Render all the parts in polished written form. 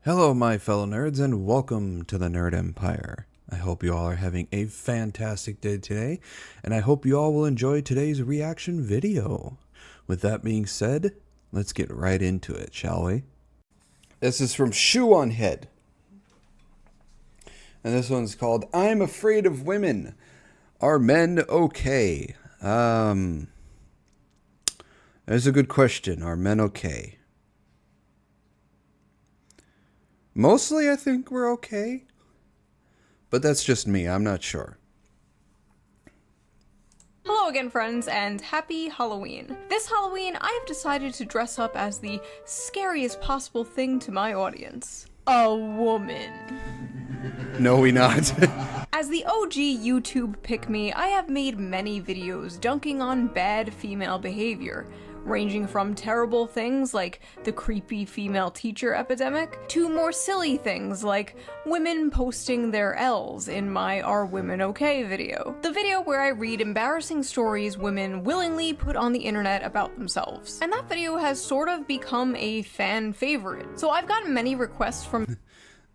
Hello, my fellow nerds, and welcome to the Nerd Empire. I hope you all are having a fantastic day today, and I hope you all will enjoy today's reaction video. With that being said, let's get right into it, shall we? This is from Shoe on Head. And this one's called I'm Afraid of Women. Are men okay? That's a good question. Are men okay? Mostly, I think we're okay. But that's just me. I'm not sure. Hello again, friends, and happy Halloween. This Halloween, I have decided to dress up as the scariest possible thing to my audience. A woman. No, we not. As the OG YouTube pick-me, I have made many videos dunking on bad female behavior, ranging from terrible things like the creepy female teacher epidemic, to more silly things like women posting their L's in my Are Women Okay video. The video where I read embarrassing stories women willingly put on the internet about themselves. And that video has sort of become a fan favorite. So I've gotten many requests from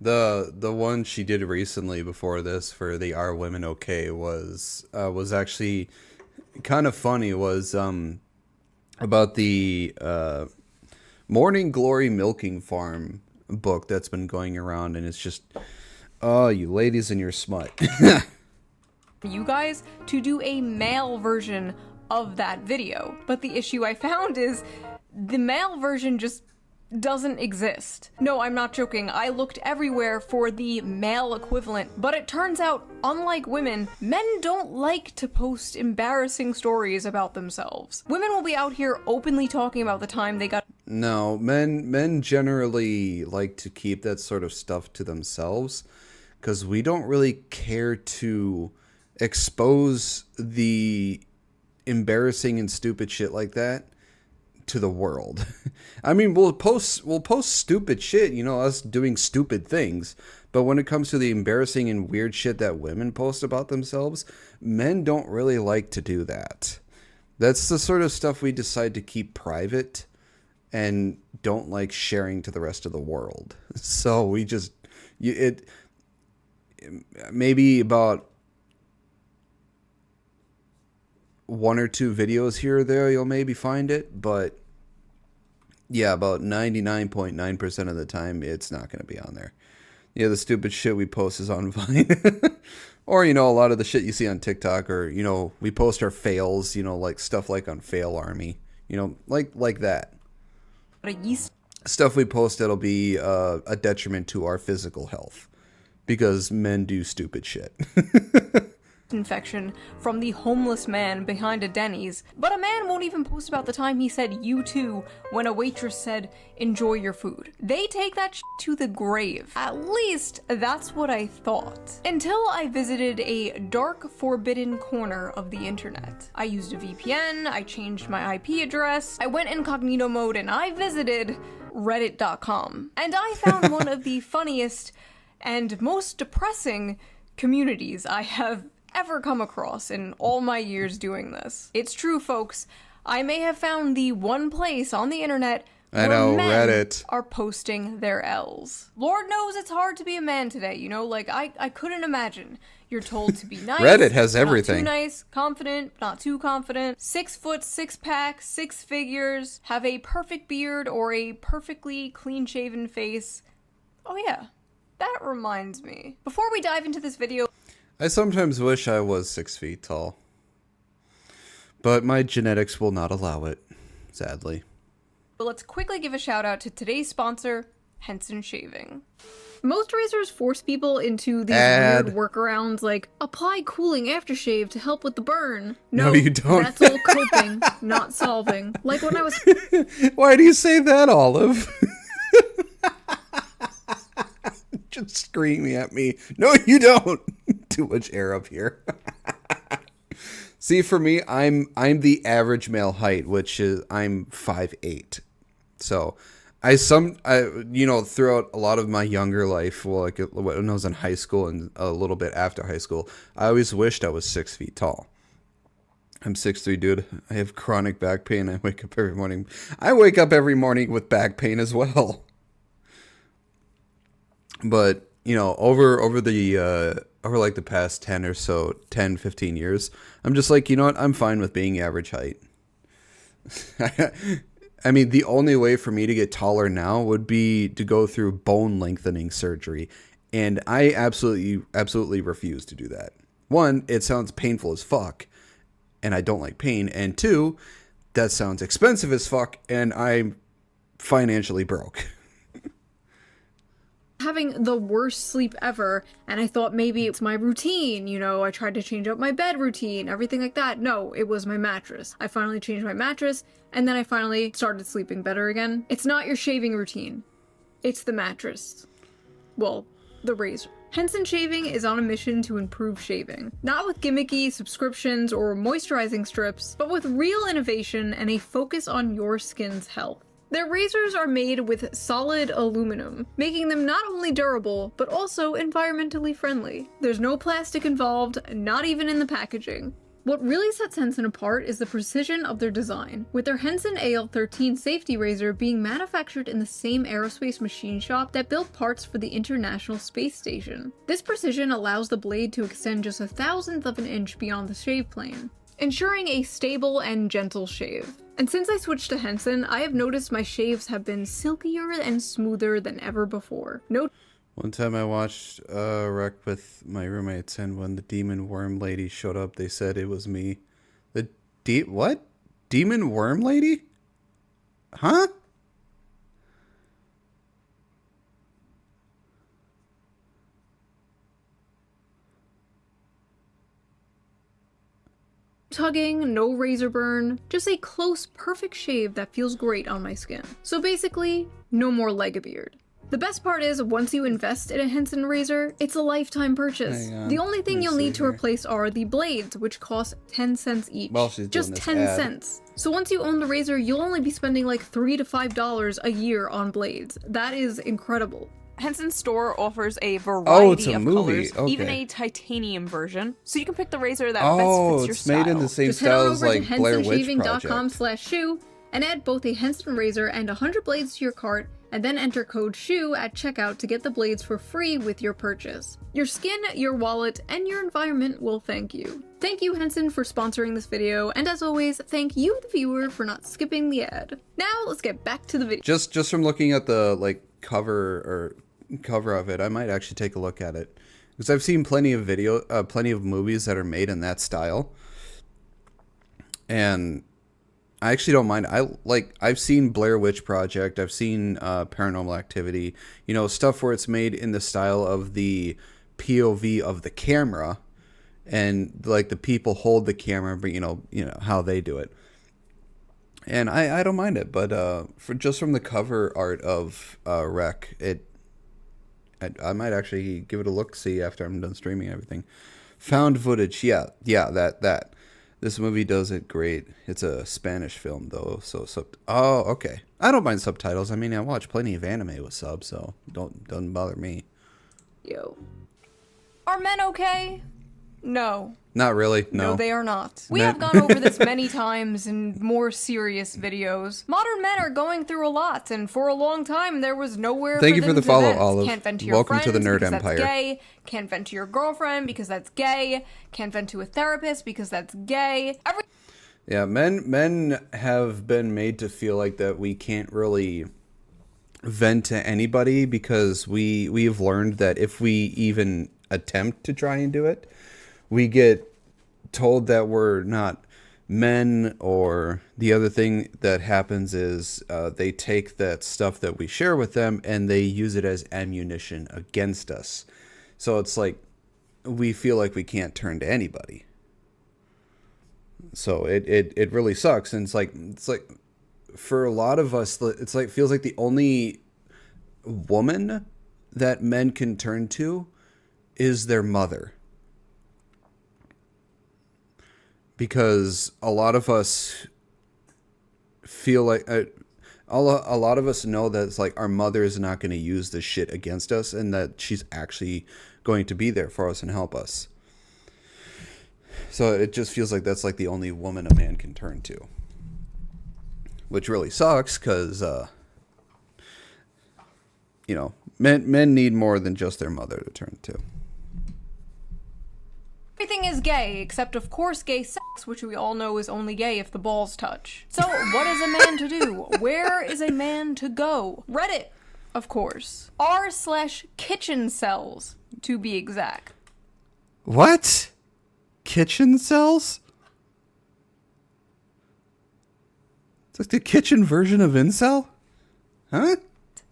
The one she did recently before this for the Are Women Okay was actually kind of funny. Was about the Morning Glory Milking Farm book that's been going around, and it's just, oh, you ladies and your smut. you guys to do a male version of that video. But the issue I found is the male version just doesn't exist. No, I'm not joking. I looked everywhere for the male equivalent, but it turns out, unlike women, men don't like to post embarrassing stories about themselves. Women will be out here openly talking about the time they got— No, men generally like to keep that sort of stuff to themselves because we don't really care to expose the embarrassing and stupid shit like that to the world. I mean, we'll post stupid shit, you know, us doing stupid things, but when it comes to the embarrassing and weird shit that women post about themselves, men don't really like to do that. That's the sort of stuff we decide to keep private and don't like sharing to the rest of the world. So we just, maybe about one or two videos here or there you'll maybe find it, but yeah, about 99.9% of the time it's not going to be on there. Yeah, the stupid shit we post is on Vine. Or, you know, a lot of the shit you see on TikTok, or, you know, we post our fails, you know, like stuff like on Fail Army, you know, like that. a yeast Stuff we post that'll be a detriment to our physical health because men do stupid shit. infection from the homeless man behind a Denny's, but a man won't even post about the time he said "you too" when a waitress said "enjoy your food." They take that to the grave. At least that's what I thought. Until I visited a dark, forbidden corner of the internet. I used a VPN, I changed my IP address, I went incognito mode, and I visited reddit.com. And I found one of the funniest and most depressing communities I have ever come across in all my years doing this. It's true, folks. I may have found the one place on the internet where men Reddit are posting their L's. Lord knows it's hard to be a man today, you know? Like, I couldn't imagine. You're told to be nice. Reddit has everything. Not too nice, confident, not too confident, 6 foot, 6 pack, 6 figures, have a perfect beard or a perfectly clean-shaven face. Oh yeah, that reminds me. Before we dive into this video, I sometimes wish I was 6 feet tall, but my genetics will not allow it, sadly. but let's quickly give a shout out to today's sponsor, Henson Shaving. Most razors force people into these weird workarounds like apply cooling aftershave to help with the burn. No, you don't. That's all coping, not solving. Like when I was— Why do you say that, Olive? Just screaming at me. No, you don't. Too much air up here. See, for me, I'm the average male height, which is I'm 5'8". So I you know, throughout a lot of my younger life, well, like when I was in high school and a little bit after high school, I always wished I was 6 feet tall. I'm 6'3", dude. I have chronic back pain. I wake up every morning. I wake up every morning with back pain as well. But, you know, over like the past 10 or so, 10, 15 years, I'm just like, you know what? I'm fine with being average height. I mean, the only way for me to get taller now would be to go through bone lengthening surgery. And I absolutely refuse to do that. One, it sounds painful as fuck, and I don't like pain. And two, that sounds expensive as fuck, and I'm financially broke. Having the worst sleep ever, and I thought maybe it's my routine, you know, I tried to change up my bed routine, everything like that. No, it was my mattress. I finally changed my mattress, and then I finally started sleeping better again. It's not your shaving routine. It's the mattress. Well, the razor. Henson Shaving is on a mission to improve shaving. Not with gimmicky subscriptions or moisturizing strips, but with real innovation and a focus on your skin's health. Their razors are made with solid aluminum, making them not only durable, but also environmentally friendly. There's no plastic involved, not even in the packaging. What really sets Henson apart is the precision of their design, with their Henson AL-13 safety razor being manufactured in the same aerospace machine shop that built parts for the International Space Station. This precision allows the blade to extend just 1/1000th of an inch beyond the shave plane, ensuring a stable and gentle shave. And since I switched to Henson, I have noticed my shaves have been silkier and smoother than ever before. One time I watched a wreck with my roommates, and when the demon worm lady showed up, they said it was me. What? Demon worm lady? Huh? Tugging, no razor burn, just a close, perfect shave that feels great on my skin. So basically, no more leg-a-beard. The best part is, once you invest in a Henson razor, it's a lifetime purchase. The only thing you'll need to replace are the blades, which cost 10 cents each. Well, she's just doing this 10 ad. cents. So once you own the razor, you'll only be spending like $3 to $5 a year on blades. That is incredible. Henson's store offers a variety of colors, even a titanium version, so you can pick the razor that best fits your style. It's made in the same style as like Blair Witch Project. HensonShaving.com/shoe and add both a Henson razor and 100 blades to your cart, and then enter code SHOE at checkout to get the blades for free with your purchase. Your skin, your wallet, and your environment will thank you. Thank you, Henson, for sponsoring this video, and as always, thank you, the viewer, for not skipping the ad. Now, let's get back to the video. Just from looking at the cover of it, I might actually take a look at it, because I've seen plenty of movies that are made in that style, and I actually don't mind. I've seen Blair Witch Project, I've seen Paranormal Activity, you know, stuff where it's made in the style of the POV of the camera, and like the people hold the camera, but you know how they do it. And I don't mind it, but from the cover art of Rec, I might actually give it a look, see after I'm done streaming everything. Found footage, yeah, that. This movie does it great. It's a Spanish film though, so oh, okay. I don't mind subtitles. I mean, I watch plenty of anime with subs, so doesn't bother me. Yo. Are men okay? No. Not really, no. No, they are not. We have gone over this many times in more serious videos. Modern men are going through a lot, and for a long time there was nowhere Thank for you them for the to follow, vent. Olive. Can't vent to your Welcome friends to the Nerd because Empire. That's gay. Can't vent to your girlfriend because that's gay. Can't vent to a therapist because that's gay. Yeah, men have been made to feel like that we can't really vent to anybody, because we've learned that if we even attempt to try and do it, we get told that we're not men, or the other thing that happens is they take that stuff that we share with them and they use it as ammunition against us. So it's like we feel like we can't turn to anybody. So it really sucks. And it's like for a lot of us, it's like feels like the only woman that men can turn to is their mother. Because a lot of us feel like a lot of us know that it's like our mother is not going to use this shit against us, and that she's actually going to be there for us and help us. So it just feels like that's like the only woman a man can turn to, which really sucks, because you know, men need more than just their mother to turn to. Everything is gay, except of course gay sex, which we all know is only gay if the balls touch. So, what is a man to do? Where is a man to go? Reddit, of course. r/kitchen cells, to be exact. What? Kitchen cells? It's like the kitchen version of incel? Huh?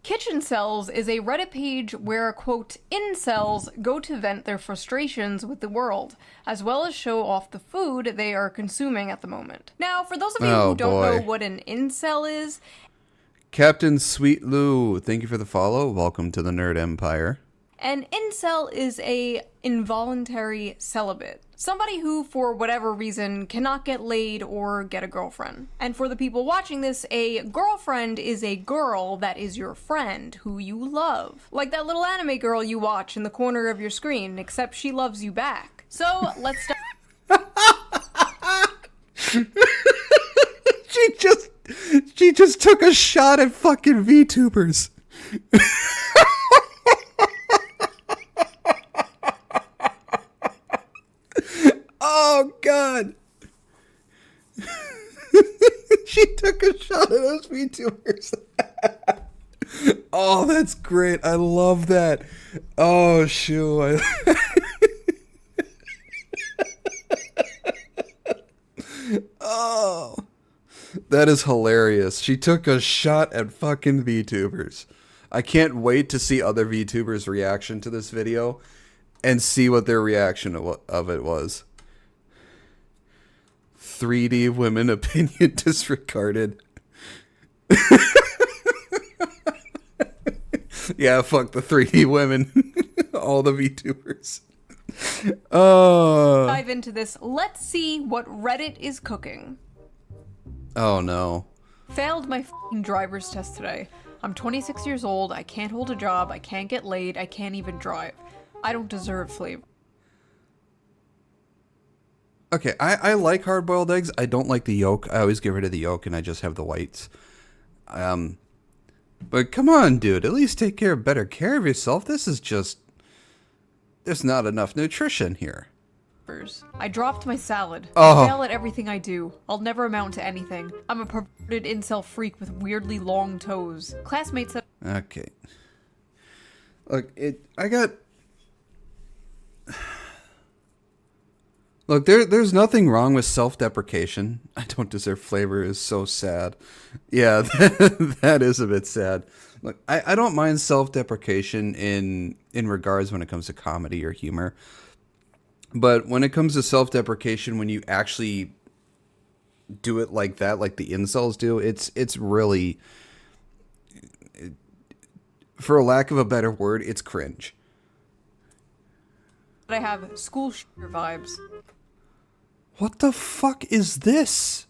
Kitchen Cells is a Reddit page where, quote, incels go to vent their frustrations with the world, as well as show off the food they are consuming at the moment. Now, for those of you who don't know what an incel is... Captain Sweet Lou, thank you for the follow. Welcome to the Nerd Empire. An incel is a involuntary celibate. Somebody who, for whatever reason, cannot get laid or get a girlfriend. And for the people watching this, a girlfriend is a girl that is your friend, who you love. Like that little anime girl you watch in the corner of your screen, except she loves you back. So, let's start. She just took a shot at fucking VTubers. Oh, God. She took a shot at those VTubers. Oh, that's great. I love that. Oh, shoo. Oh, that is hilarious. She took a shot at fucking VTubers. I can't wait to see other VTubers' reaction to this video and see what their reaction of it was. 3D women opinion disregarded. Yeah, fuck the 3D women. All the VTubers. Oh. Dive into this. Let's see what Reddit is cooking. Oh no. Failed my f***ing driver's test today. I'm 26 years old, I can't hold a job, I can't get laid, I can't even drive. I don't deserve flavor. Okay, I like hard-boiled eggs. I don't like the yolk. I always get rid of the yolk and I just have the whites. But come on, dude. At least take better care of yourself. This is just... There's not enough nutrition here. I dropped my salad. Oh. I fail at everything I do. I'll never amount to anything. I'm a perverted incel freak with weirdly long toes. Classmates said... Okay. Look, I got... Look, there's nothing wrong with self-deprecation. I don't deserve flavor is so sad. Yeah, that is a bit sad. Look, I don't mind self-deprecation in regards when it comes to comedy or humor. But when it comes to self-deprecation, when you actually do it like that, like the incels do, it's really, for a lack of a better word, it's cringe. I have school shooter vibes. What the fuck is this?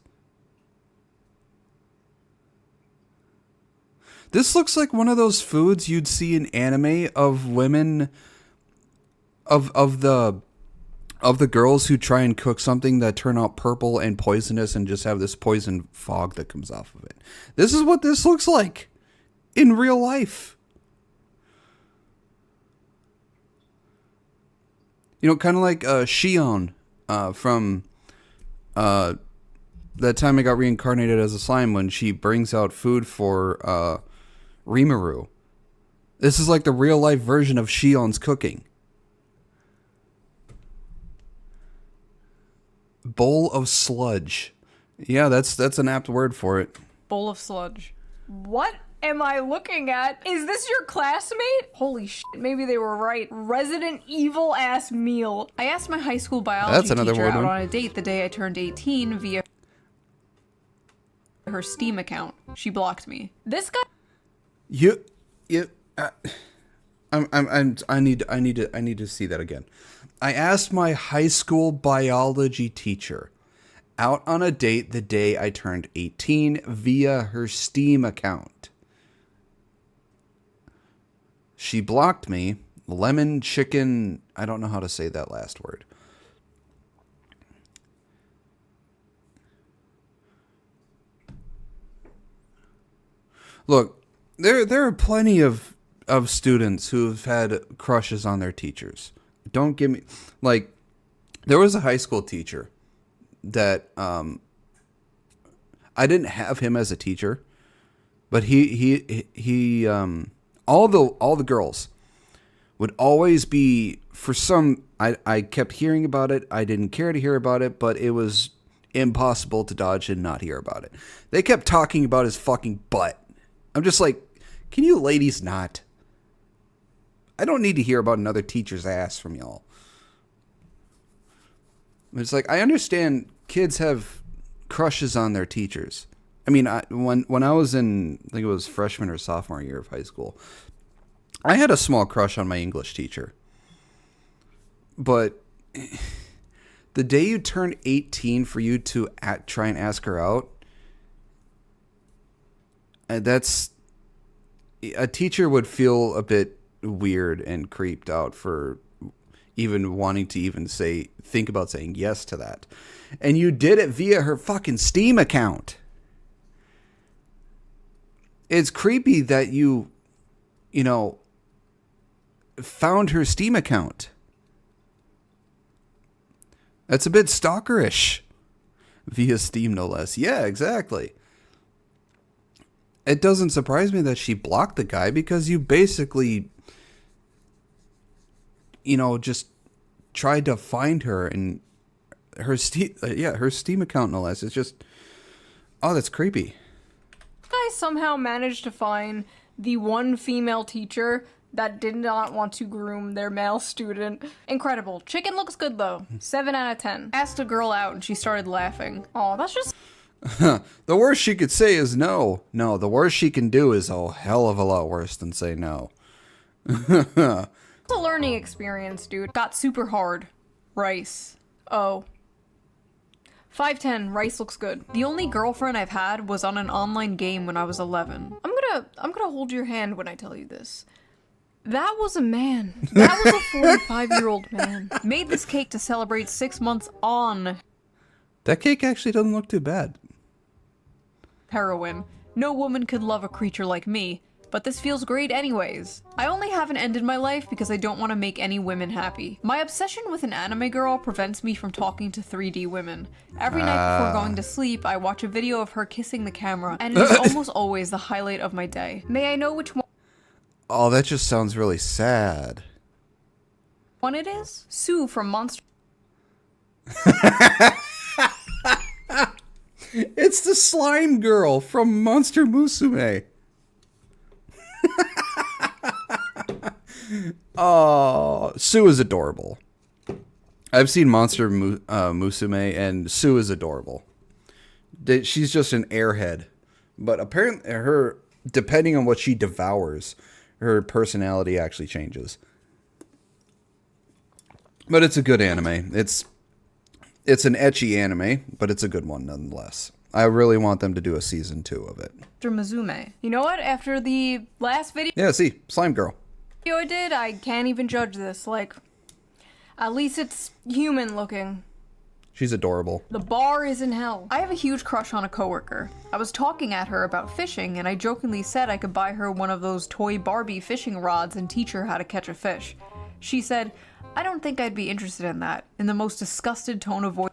This looks like one of those foods you'd see in anime of women, of the girls who try and cook something that turn out purple and poisonous and just have this poison fog that comes off of it. This is what this looks like in real life. You know, kind of like Shion from that time I got reincarnated as a slime when she brings out food for Rimuru. This is like the real life version of Shion's cooking. Bowl of sludge. Yeah, that's an apt word for it. Bowl of sludge. What am I looking at? Is this your classmate? Holy shit, maybe they were right. Resident Evil ass meal. I asked my high school biology teacher out on a date the day I turned 18 via her Steam account. She blocked me. This guy. I need to see that again. I asked my high school biology teacher out on a date the day I turned 18 via her Steam account. She blocked me. Lemon chicken. I don't know how to say that last word. Look, there are plenty of of students who've had crushes on their teachers. Don't give me like there was a high school teacher that I didn't have him as a teacher, but he all the girls would always be for some I kept hearing about it. I didn't care to hear about it, but it was impossible to dodge and not hear about it. They kept talking about his fucking butt. I'm just like, can you ladies not? I don't need to hear about another teacher's ass from y'all. It's like, I understand kids have crushes on their teachers. I mean, when I was in, I think it was freshman or sophomore year of high school, I had a small crush on my English teacher. But the day you turn 18 for you to try and ask her out, that's, a teacher would feel a bit weird and creeped out for even wanting to even think about saying yes to that. And you did it via her fucking Steam account. It's creepy that you found her Steam account. That's a bit stalkerish. Via Steam, no less. Yeah, exactly. It doesn't surprise me that she blocked the guy because you basically, just tried to find her and her Steam account, no less. It's just, oh, that's creepy. I somehow managed to find the one female teacher that did not want to groom their male student. Incredible. Chicken looks good though. 7 out of 10. Asked a girl out and she started laughing. Oh, that's just... The worst she could say is no. No, the worst she can do is a hell of a lot worse than say no. It's a learning experience, dude. Got super hard. Rice. Oh. 5'10", rice looks good. The only girlfriend I've had was on an online game when I was 11. I'm gonna hold your hand when I tell you this. That was a man. That was a 45-year-old man. Made this cake to celebrate 6 months on That cake actually doesn't look too bad. heroin. No woman could love a creature like me, but this feels great anyways. I only haven't ended my life because I don't want to make any women happy. My obsession with an anime girl prevents me from talking to 3D women. Every night before going to sleep, I watch a video of her kissing the camera, and it is almost always the highlight of my day. May I know which Oh, that just sounds really sad. one it is? Sue from Monster... It's the slime girl from Monster Musume. Oh, Sue is adorable. I've seen Monster Musume, and Sue is adorable. She's just an airhead. But apparently, depending on what she devours, her personality actually changes. But it's a good anime. It's an ecchi anime, but it's a good one nonetheless. I really want them to do a season 2 of it. Mizume. You know what? After the last video Yeah, see, slime girl. I did, I can't even judge this. Like, at least it's human looking. She's adorable. The bar is in hell. I have a huge crush on a coworker. I was talking at her about fishing, and I jokingly said I could buy her one of those toy Barbie fishing rods and teach her how to catch a fish. She said, I don't think I'd be interested in that, in the most disgusted tone of voice.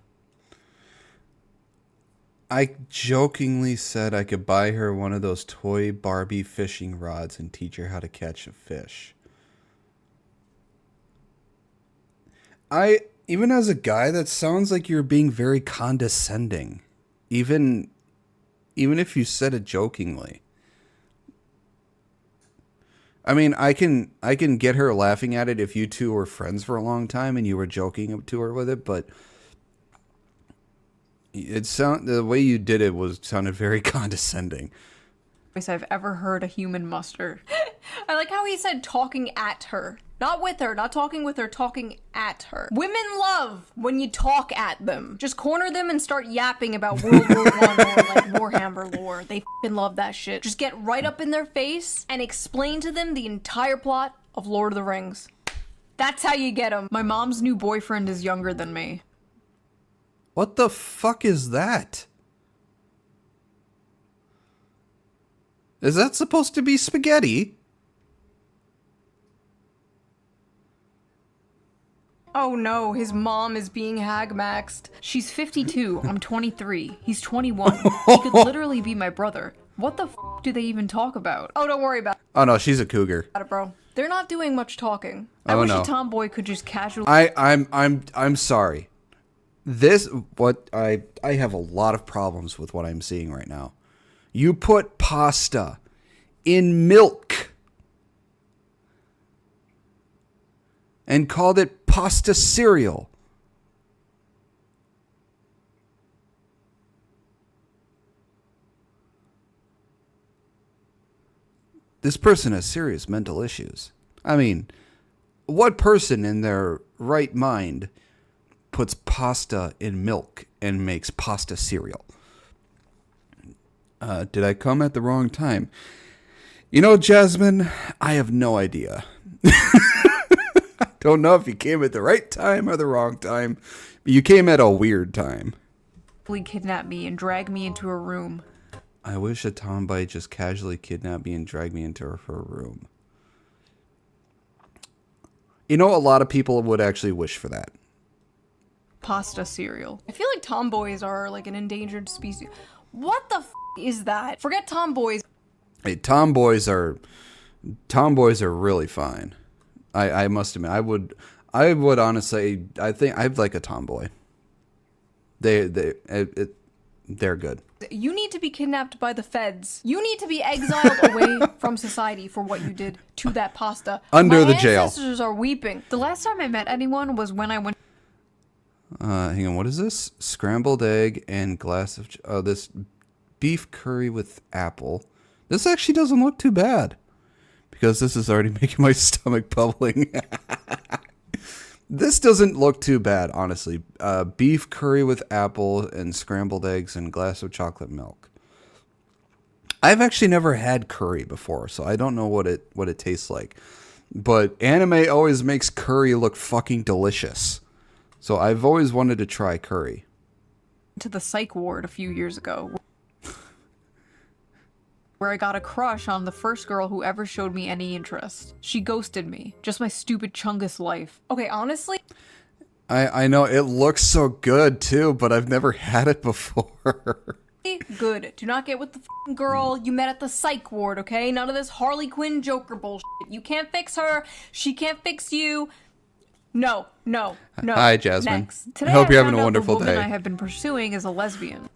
I jokingly said I could buy her one of those toy Barbie fishing rods and teach her how to catch a fish. Even as a guy, that sounds like you're being very condescending. Even if you said it jokingly. I mean, I can get her laughing at it if you two were friends for a long time and you were joking to her with it, but the way you did it sounded very condescending. I've ever heard a human muster. I like how he said talking at her. Not with her, not talking with her, talking at her. Women love when you talk at them. Just corner them and start yapping about World War I or like Warhammer lore. They f***ing love that shit. Just get right up in their face and explain to them the entire plot of Lord of the Rings. That's how you get them. My mom's new boyfriend is younger than me. What the fuck is that? Is that supposed to be spaghetti? Oh no, his mom is being hag-maxed. She's 52, I'm 23, he's 21. He could literally be my brother. What the f do they even talk about? Oh, don't worry about Oh no, she's a cougar. it, bro. They're not doing much talking. I Oh, wish no. a tomboy could just casually I'm sorry. I have a lot of problems with what I'm seeing right now. You put pasta in milk and called it pasta cereal. This person has serious mental issues. I mean, what person in their right mind puts pasta in milk and makes pasta cereal? Did I come at the wrong time? You know, Jasmine, I have no idea. Don't know if you came at the right time or the wrong time, but you came at a weird time. kidnap me and drag me into a room. I wish a tomboy just casually kidnapped me and dragged me into her room. You know, a lot of people would actually wish for that. Pasta cereal. I feel like tomboys are like an endangered species. What the f is that? Forget tomboys. Hey, tomboys are really fine. I must admit, I would honestly, I think I'd like a tomboy. They're good. You need to be kidnapped by the feds. You need to be exiled away from society for what you did to that pasta. Under the jail. My ancestors are weeping. The last time I met anyone was when I went. Hang on, what is this? Scrambled egg and glass of this beef curry with apple. This actually doesn't look too bad because this is already making my stomach bubbling. This doesn't look too bad, honestly. Beef curry with apple and scrambled eggs and glass of chocolate milk. I've actually never had curry before, so I don't know what it tastes like. But anime always makes curry look fucking delicious. So I've always wanted to try curry. To the psych ward a few years ago, where I got a crush on the first girl who ever showed me any interest. She ghosted me. Just my stupid Chungus life. Okay, honestly, I know it looks so good too, but I've never had it before. good. Do not get with the f***ing girl you met at the psych ward, okay? None of this Harley Quinn Joker bullshit. You can't fix her. She can't fix you. No. Hi, Jasmine. Next. Today I hope you're having found a out wonderful the woman day. I have been pursuing is a lesbian.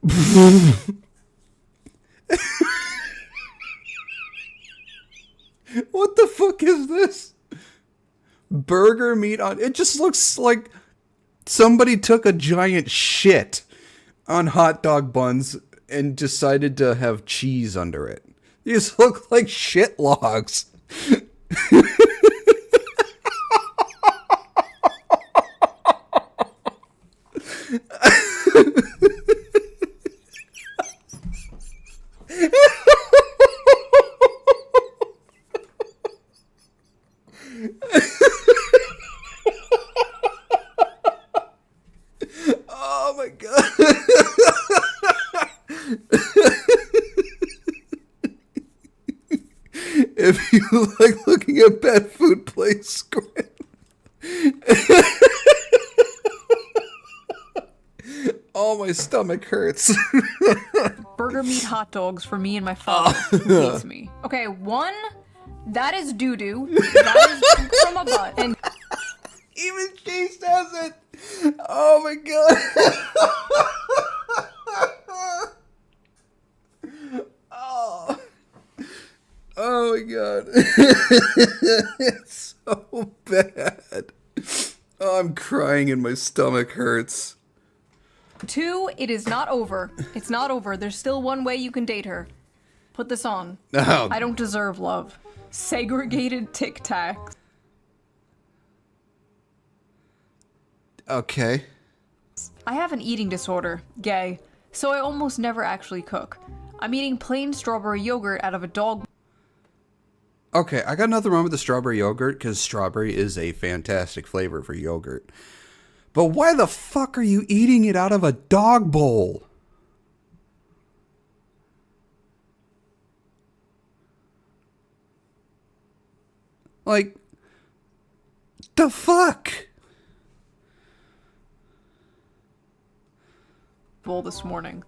What the fuck is this? Burger meat on... It just looks like somebody took a giant shit on hot dog buns and decided to have cheese under it. These look like shit logs. Oh my god. If you like looking at bad food, play Squid. Oh, my stomach hurts. Burger meat hot dogs for me and my father who hates me. Okay, one, that is doo-doo. That is poop from a butt. And Even she says it. Oh my god. Oh. Oh my god. It's so bad. Oh, I'm crying and my stomach hurts. two, it is not over. It's not over. There's still one way you can date her. Put this on. Oh. I don't deserve love. Segregated Tic Tacs. Okay. I have an eating disorder, gay, so I almost never actually cook. I'm eating plain strawberry yogurt out of a dog. Okay, I got nothing wrong with the strawberry yogurt because strawberry is a fantastic flavor for yogurt. But why the fuck are you eating it out of a dog bowl? Like, the fuck? bowl this morning.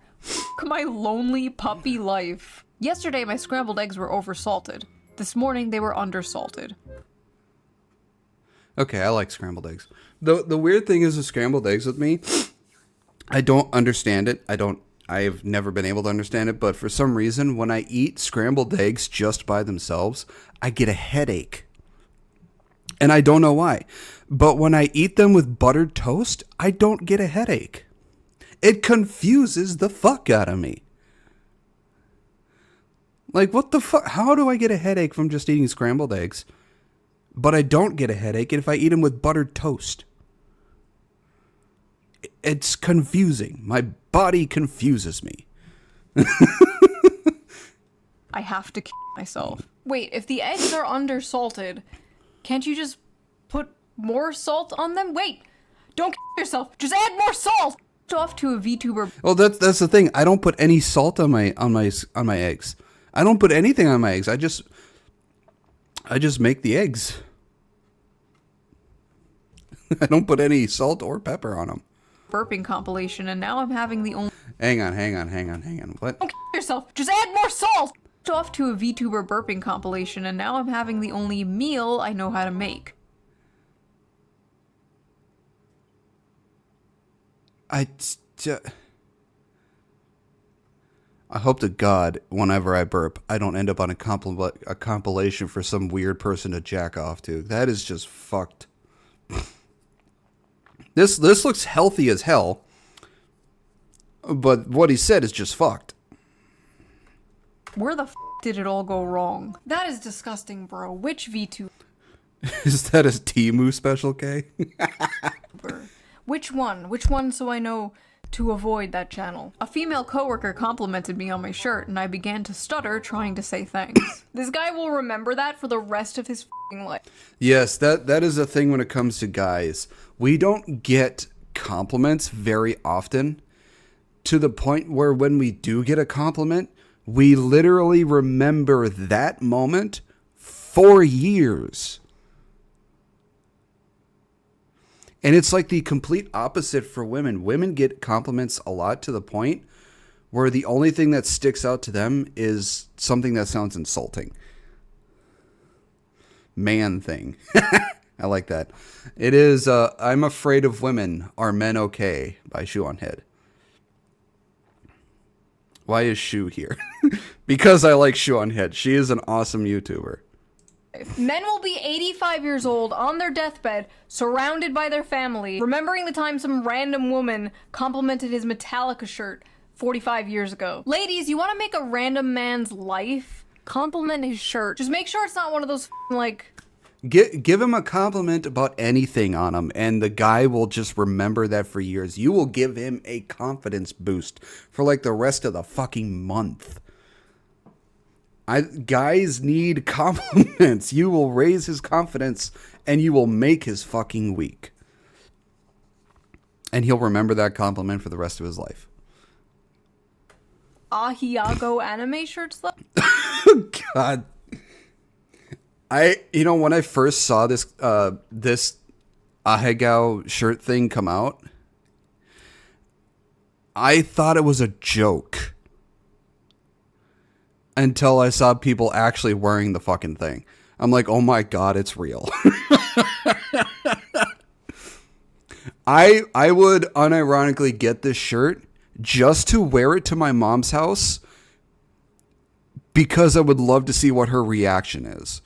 My lonely puppy life. Yesterday, my scrambled eggs were oversalted. This morning, they were undersalted. Okay, I like scrambled eggs. The weird thing is with scrambled eggs with me, I don't understand it. I've never been able to understand it, but for some reason, when I eat scrambled eggs just by themselves, I get a headache. And I don't know why. But when I eat them with buttered toast, I don't get a headache. It confuses the fuck out of me. Like, what the fuck? How do I get a headache from just eating scrambled eggs? But I don't get a headache if I eat them with buttered toast. It's confusing. My body confuses me. I have to kill myself. Wait, if the eggs are undersalted, can't you just put more salt on them? Wait, don't kill yourself. Just add more salt. Off to a VTuber. Well, that's the thing. I don't put any salt on my eggs. I don't put anything on my eggs. I just make the eggs. I don't put any salt or pepper on them. Burping compilation, and now I'm having the only. Hang on. What? Don't kill yourself. Just add more salt. Off to a VTuber burping compilation, and now I'm having the only meal I know how to make. I hope to God, whenever I burp, I don't end up on a compilation for some weird person to jack off to. That is just fucked. This looks healthy as hell, but what he said is just fucked. Where the f did it all go wrong? That is disgusting, bro. Which VTuber? Is that a Temu Special K? Which one? Which one so I know to avoid that channel? A female coworker complimented me on my shirt and I began to stutter trying to say thanks. This guy will remember that for the rest of his f***ing life. Yes, that is a thing when it comes to guys. We don't get compliments very often, to the point where when we do get a compliment, we literally remember that moment for years. And it's like the complete opposite for women. Women get compliments a lot to the point where the only thing that sticks out to them is something that sounds insulting. Man thing. I like that. It is I'm Afraid of Women. Are Men Okay? By Shoe on Head. Why is Shoe here? Because I like Shoe on Head. She is an awesome YouTuber. Men will be 85 years old on their deathbed, surrounded by their family, remembering the time some random woman complimented his Metallica shirt 45 years ago. Ladies, you want to make a random man's life? Compliment his shirt. Just make sure it's not one of those like... Give him a compliment about anything on him, and the guy will just remember that for years. You will give him a confidence boost for like the rest of the fucking month. Guys need compliments. You will raise his confidence, and you will make his fucking week. And he'll remember that compliment for the rest of his life. Ahiago anime shirts though? God. When I first saw this Ahegao shirt thing come out, I thought it was a joke. Until I saw people actually wearing the fucking thing. I'm like, oh my God, it's real. I would unironically get this shirt just to wear it to my mom's house because I would love to see what her reaction is.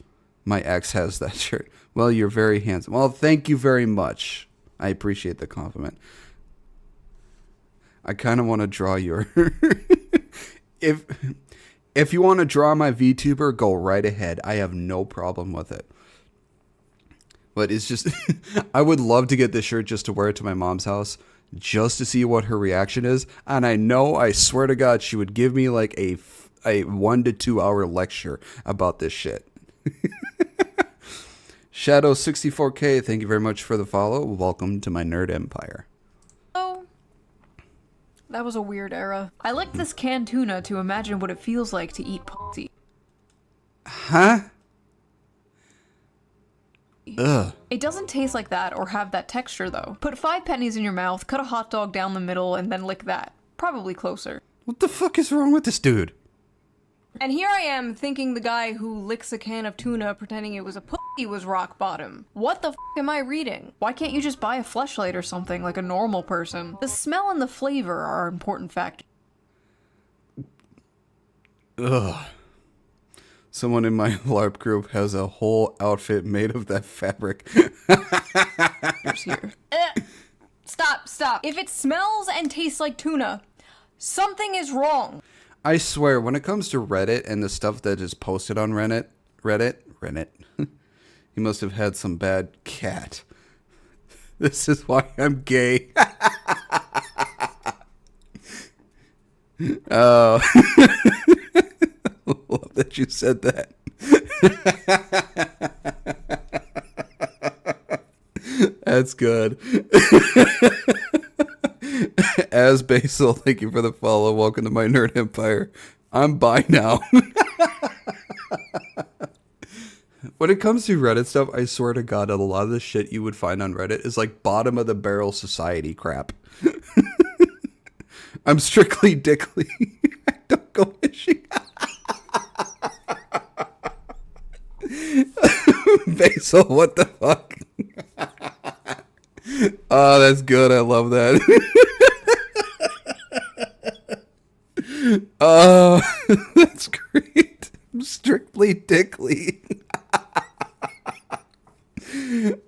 My ex has that shirt. Well, you're very handsome. Well, thank you very much. I appreciate the compliment. I kind of want to draw your... If you want to draw my VTuber, go right ahead. I have no problem with it. But it's just... I would love to get this shirt just to wear it to my mom's house, just to see what her reaction is. And I swear to God, she would give me like a 1 to 2 hour lecture about this shit. Shadow64K, thank you very much for the follow. Welcome to my nerd empire. Oh, that was a weird era. I licked this canned tuna to imagine what it feels like to eat pussy. Huh? Ugh. It doesn't taste like that or have that texture though. Put 5 pennies in your mouth, cut a hot dog down the middle, and then lick that. Probably closer. What the fuck is wrong with this dude? And here I am thinking the guy who licks a can of tuna pretending it was a pussy was rock bottom. What the f am I reading? Why can't you just buy a fleshlight or something like a normal person? The smell and the flavor are important factors. Ugh. Someone in my LARP group has a whole outfit made of that fabric. Here. Stop. If it smells and tastes like tuna, something is wrong. I swear, when it comes to Reddit and the stuff that is posted on Reddit, he must have had some bad cat. This is why I'm gay. Oh. Love that you said that. That's good. As Basil, thank you for the follow. Welcome to my nerd empire. I'm bi now. When it comes to Reddit stuff, I swear to God, a lot of the shit you would find on Reddit is like bottom of the barrel society crap. I'm strictly dickly. I don't go fishing. Basil, what the fuck? Oh, that's good. I love that. Oh, that's great. I'm strictly dickly.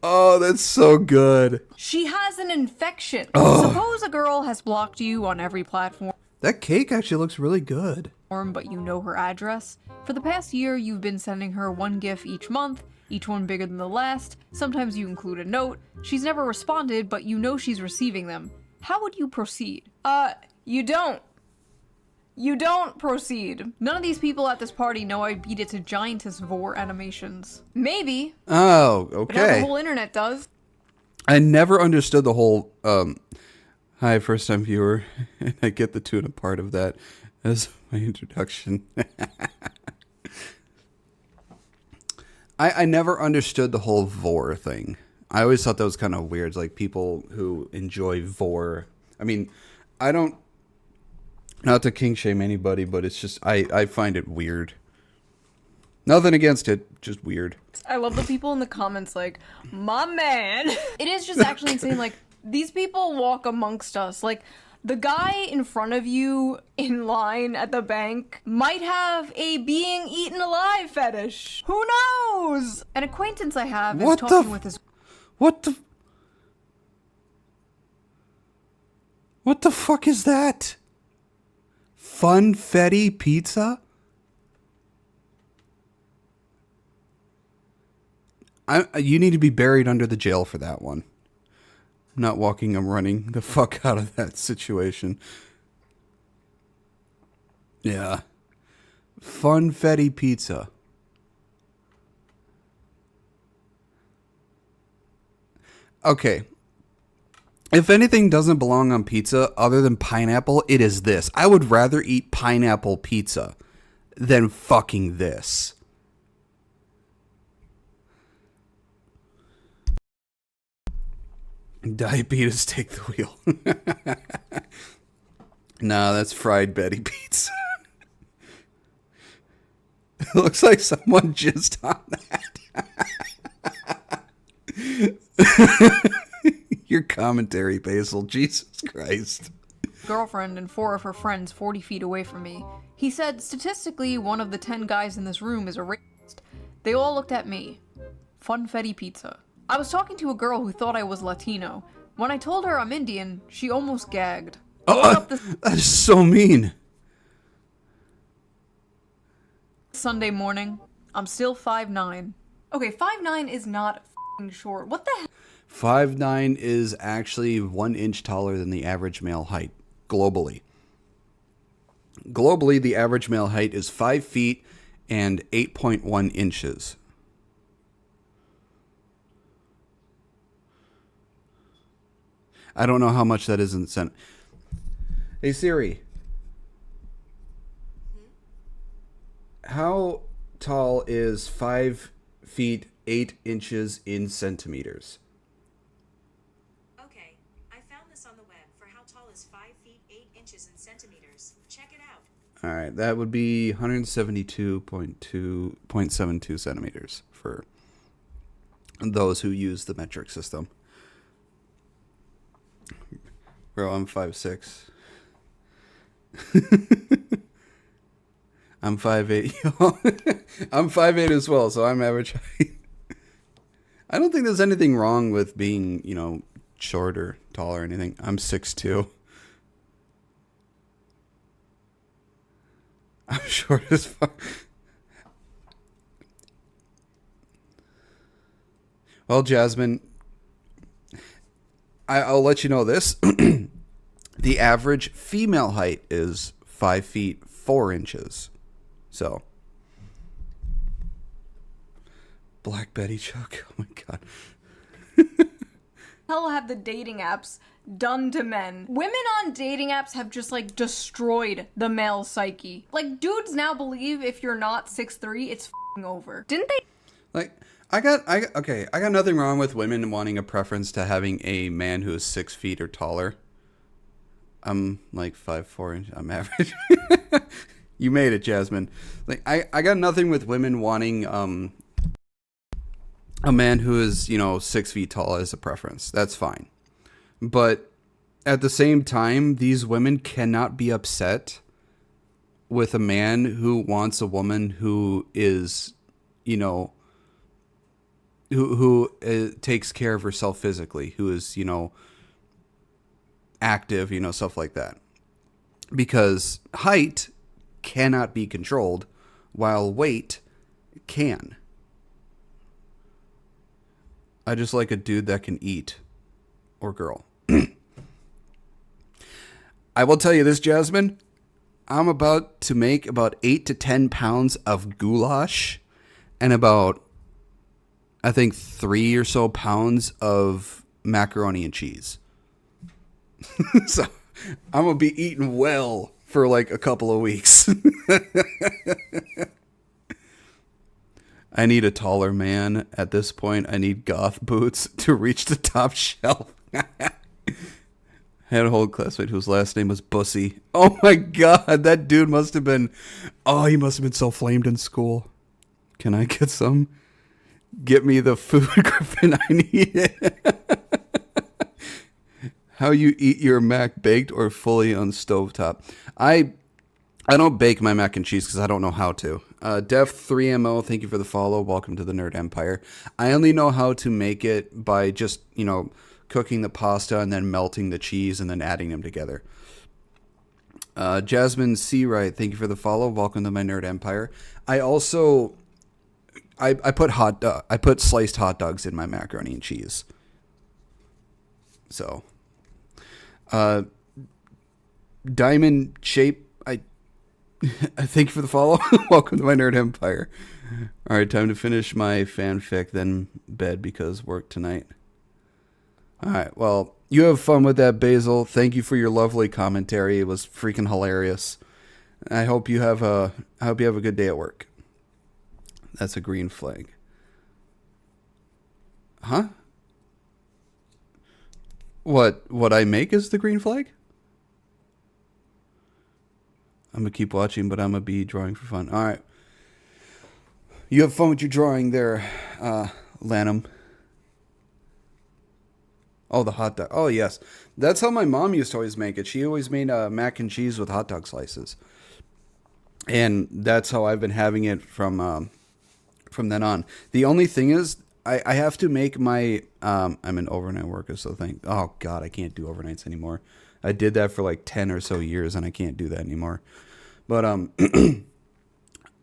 Oh, that's so good. She has an infection. Oh. Suppose a girl has blocked you on every platform. That cake actually looks really good. But you know her address. For the past year, you've been sending her one GIF each month, each one bigger than the last. Sometimes you include a note. She's never responded, but you know she's receiving them. How would you proceed? You don't. You don't proceed. None of these people at this party know I beat it to giantess vor animations. Maybe. Oh, But now okay. the whole internet does. I never understood the whole, hi, first time viewer, and I get the tuna part of that as my introduction. I never understood the whole vor thing. I always thought that was kind of weird, like people who enjoy vor. I mean, I don't, not to kink shame anybody, but it's just, I find it weird. Nothing against it, just weird. I love the people in the comments like, my man. It is just actually insane. Like, these people walk amongst us. Like, the guy in front of you in line at the bank might have a being eaten alive fetish. Who knows? An acquaintance I have is talking with his... What the fuck is that? Funfetti pizza? You need to be buried under the jail for that one. I'm not walking, I'm running the fuck out of that situation. Yeah. Funfetti pizza. Okay. If anything doesn't belong on pizza other than pineapple, it is this. I would rather eat pineapple pizza than fucking this. Diabetes, take the wheel. Nah, that's fried Betty pizza. It looks like someone jizzed on that. Your commentary, Basil. Jesus Christ. Girlfriend and 4 of her friends 40 feet away from me. He said, statistically, one of the 10 guys in this room is a racist. They all looked at me. Funfetti pizza. I was talking to a girl who thought I was Latino. When I told her I'm Indian, she almost gagged. That is so mean. Sunday morning. I'm still 5'9". Okay, 5'9" is not f***ing short. What the hell? 5'9" is actually 1 inch taller than the average male height, globally. Globally, the average male height is 5 feet and 8.1 inches. I don't know how much that is in cent. Hey Siri. How tall is 5 feet 8 inches in centimeters? Okay, I found this on the web for how tall is 5 feet 8 inches in centimeters. Check it out. All right, that would be 172.72 centimeters for those who use the metric system. Bro, I'm 5'6". I'm 5'8". I'm 5'8" as well, so I'm average height. I don't think there's anything wrong with being, short or tall or anything. I'm 6'2". I'm short as fuck. Well, Jasmine, I'll let you know this. The average female height is 5 feet 4 inches. So, Black Betty Chuck. Oh my god. Hell have the dating apps done to men. Women on dating apps have just like destroyed the male psyche. Like dudes now believe if you're not 6'3", it's f***ing over. Didn't they? Like I got nothing wrong with women wanting a preference to having a man who is 6 feet or taller. I'm like 5'4" inches. I'm average. You made it, Jasmine. Like I got nothing with women wanting a man who is 6 feet tall as a preference. That's fine. But at the same time, these women cannot be upset with a man who wants a woman who is, who takes care of herself physically, who is, active, stuff like that. Because height cannot be controlled, while weight can. I just like a dude that can eat, or girl. I will tell you this, Jasmine. I'm about to make about 8 to 10 pounds of goulash and about, I think, 3 or so pounds of macaroni and cheese. So I'm going to be eating well for like a couple of weeks. I need a taller man at this point. I need goth boots to reach the top shelf. I had a whole classmate whose last name was Bussy. Oh my god, that dude must have been... Oh, he must have been so flamed in school. Can I get some? Get me the food, Griffin. I need it. How you eat your mac, baked or fully on stovetop? I don't bake my mac and cheese because I don't know how to. Def3MO, thank you for the follow. Welcome to the Nerd Empire. I only know how to make it by just, cooking the pasta and then melting the cheese and then adding them together. Jasmine C. Wright, thank you for the follow. Welcome to my Nerd Empire. I also I put sliced hot dogs in my macaroni and cheese. So Diamond Shape, I thank you for the follow. Welcome to my Nerd Empire. All right, time to finish my fanfic, then bed because work tonight. All right, well, you have fun with that, Basil. Thank you for your lovely commentary. It was freaking hilarious. I hope you have a good day at work. That's a green flag. Huh? What I make is the green flag? I'm gonna keep watching, but I'm gonna be drawing for fun. All right. You have fun with your drawing there, Lanham. Oh, the hot dog. Oh, yes. That's how my mom used to always make it. She always made mac and cheese with hot dog slices. And that's how I've been having it from then on. The only thing is, I have to make my... I'm an overnight worker, so oh, God, I can't do overnights anymore. I did that for like 10 or so years, and I can't do that anymore. But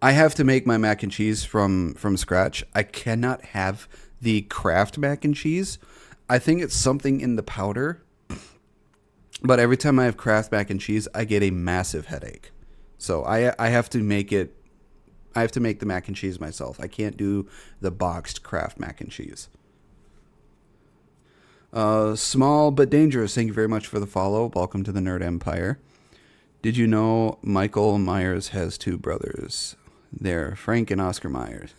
I have to make my mac and cheese from scratch. I cannot have the Kraft mac and cheese. I think it's something in the powder, but every time I have Kraft mac and cheese, I get a massive headache. So I have to make it. I have to make the mac and cheese myself. I can't do the boxed Kraft mac and cheese. Small but dangerous. Thank you very much for the follow. Welcome to the Nerd Empire. Did you know Michael Myers has 2 brothers? They're Frank and Oscar Myers.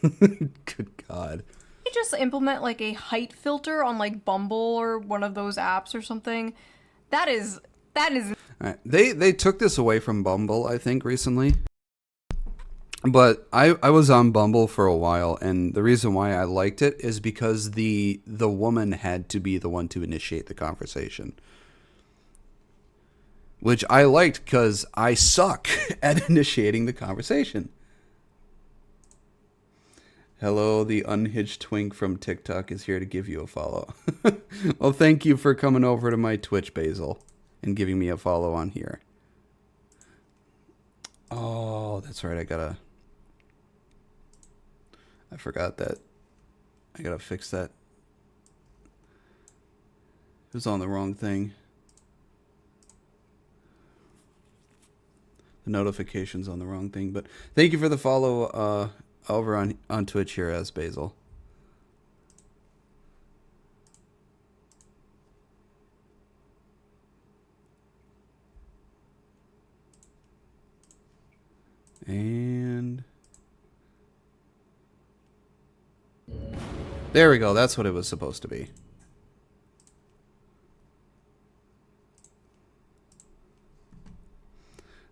Good God. just implement like a height filter on like Bumble or one of those apps or something? That is Alright, they took this away from Bumble, I think, recently. But I was on Bumble for a while, and the reason why I liked it is because the woman had to be the one to initiate the conversation. Which I liked because I suck at initiating the conversation. Hello, the unhinged twink from TikTok is here to give you a follow. Well, thank you for coming over to my Twitch, Basil, and giving me a follow on here. Oh, that's right. I forgot that. I gotta fix that. It was on the wrong thing. The notification's on the wrong thing, but thank you for the follow over on Twitch here as Basil. And there we go. That's what it was supposed to be.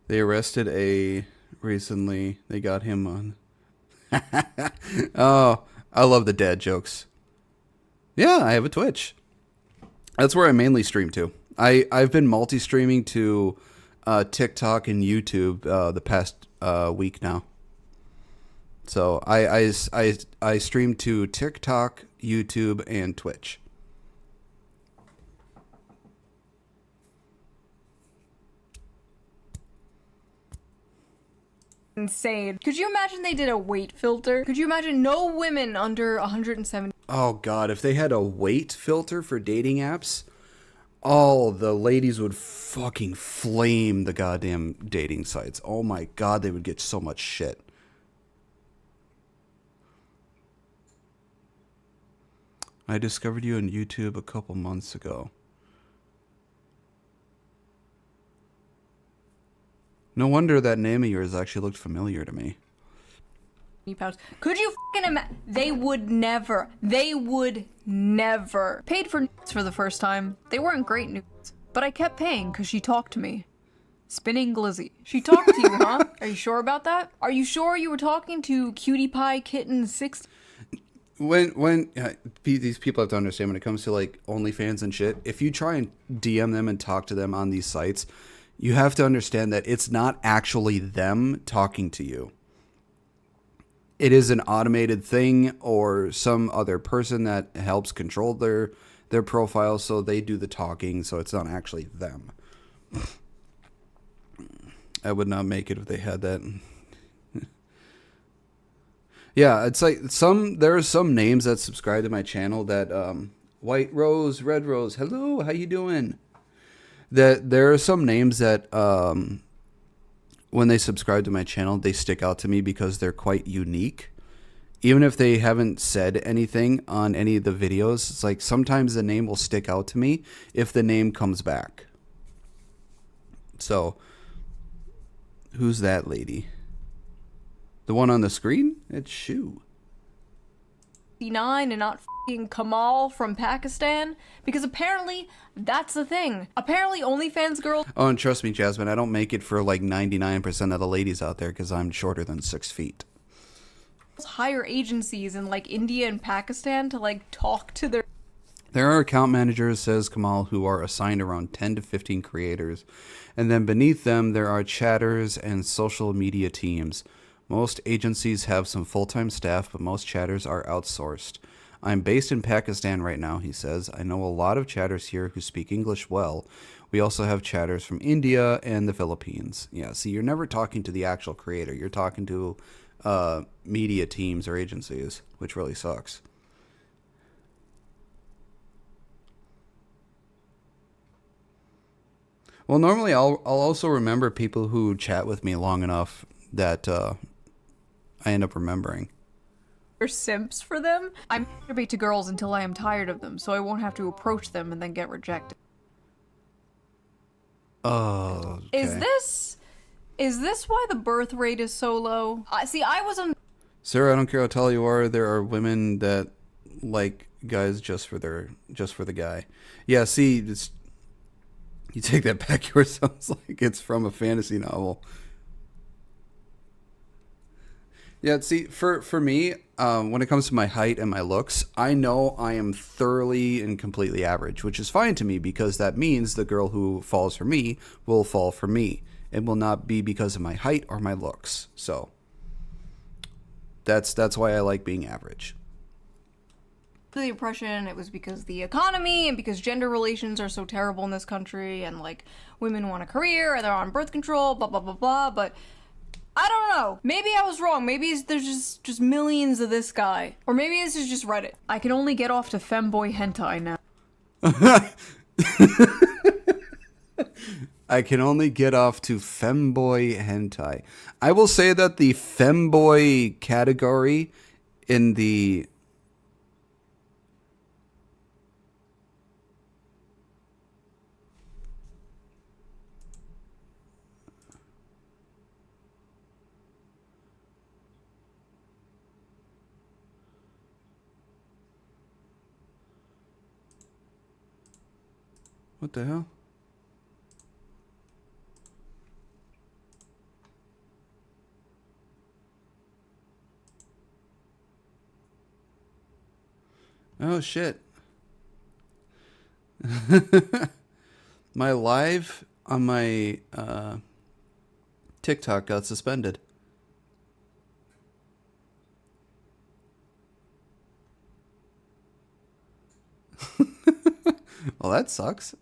They arrested recently. They got him on. Oh, I love the dad jokes. Yeah, I have a Twitch. That's where I mainly stream to. I've been multi-streaming to TikTok and YouTube the past week now. So I stream to TikTok, YouTube, and Twitch. insane. Could you imagine they did a weight filter? Could you imagine no women under 170? Oh god, if they had a weight filter for dating apps, oh, the ladies would fucking flame the goddamn dating sites. Oh my god, they would get so much shit. I discovered you on YouTube a couple months ago. No wonder that name of yours actually looked familiar to me. Pounds. Could you fucking imagine? They would never paid for nudes for the first time. They weren't great nudes, but I kept paying because she talked to me. Spinning Glizzy. She talked to you, huh? Are you sure about that? Are you sure you were talking to Cutie Pie Kitten 6? When these people have to understand, when it comes to like OnlyFans and shit, if you try and DM them and talk to them on these sites, you have to understand that it's not actually them talking to you. It is an automated thing or some other person that helps control their profile, so they do the talking, so it's not actually them. I would not make it if they had that. Yeah, it's like there are some names that subscribe to my channel that White Rose, Red Rose, hello, how you doing? That there are some names that when they subscribe to my channel, they stick out to me because they're quite unique. Even if they haven't said anything on any of the videos, it's like sometimes the name will stick out to me if the name comes back. So, who's that lady? The one on the screen? It's Shu. 9 and not f***ing Kamal from Pakistan? Because apparently that's the thing. Apparently OnlyFans girls... Oh, and trust me, Jasmine, I don't make it for like 99% of the ladies out there because I'm shorter than 6 feet. Hire agencies in like India and Pakistan to like talk to their... There are account managers, says Kamal, who are assigned around 10 to 15 creators. And then beneath them, there are chatters and social media teams. Most agencies have some full-time staff, but most chatters are outsourced. I'm based in Pakistan right now, he says. I know a lot of chatters here who speak English well. We also have chatters from India and the Philippines. Yeah, see, you're never talking to the actual creator. You're talking to media teams or agencies, which really sucks. Well, normally I'll also remember people who chat with me long enough that I end up remembering. They're simps for them. I masturbate to girls until I am tired of them, so I won't have to approach them and then get rejected. Oh, okay. Is this why the birth rate is so low? See, I was on... Sarah, I don't care how tall you are, there are women that like guys just for the guy. Yeah, see, you take that back. Yours sounds like it's from a fantasy novel. Yeah, see, for me, when it comes to my height and my looks, I know I am thoroughly and completely average, which is fine to me because that means the girl who falls for me will fall for me. It will not be because of my height or my looks. So that's why I like being average. The oppression, it was because the economy and because gender relations are so terrible in this country and like women want a career and they're on birth control, blah blah blah blah, but I don't know. Maybe I was wrong. Maybe there's just millions of this guy. Or maybe this is just Reddit. I can only get off to femboy hentai now. I can only get off to femboy hentai. I will say that the femboy category in the what the hell? Oh shit. My live on my TikTok got suspended. Well, that sucks.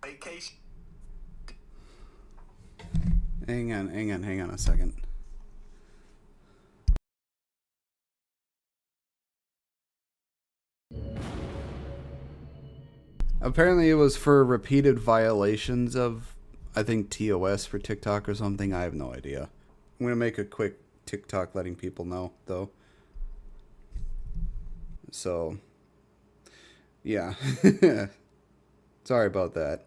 Vacation. Hang on a second. Apparently it was for repeated violations of, I think, TOS for TikTok or something. I have no idea. I'm going to make a quick TikTok letting people know, though. So, yeah. Sorry about that.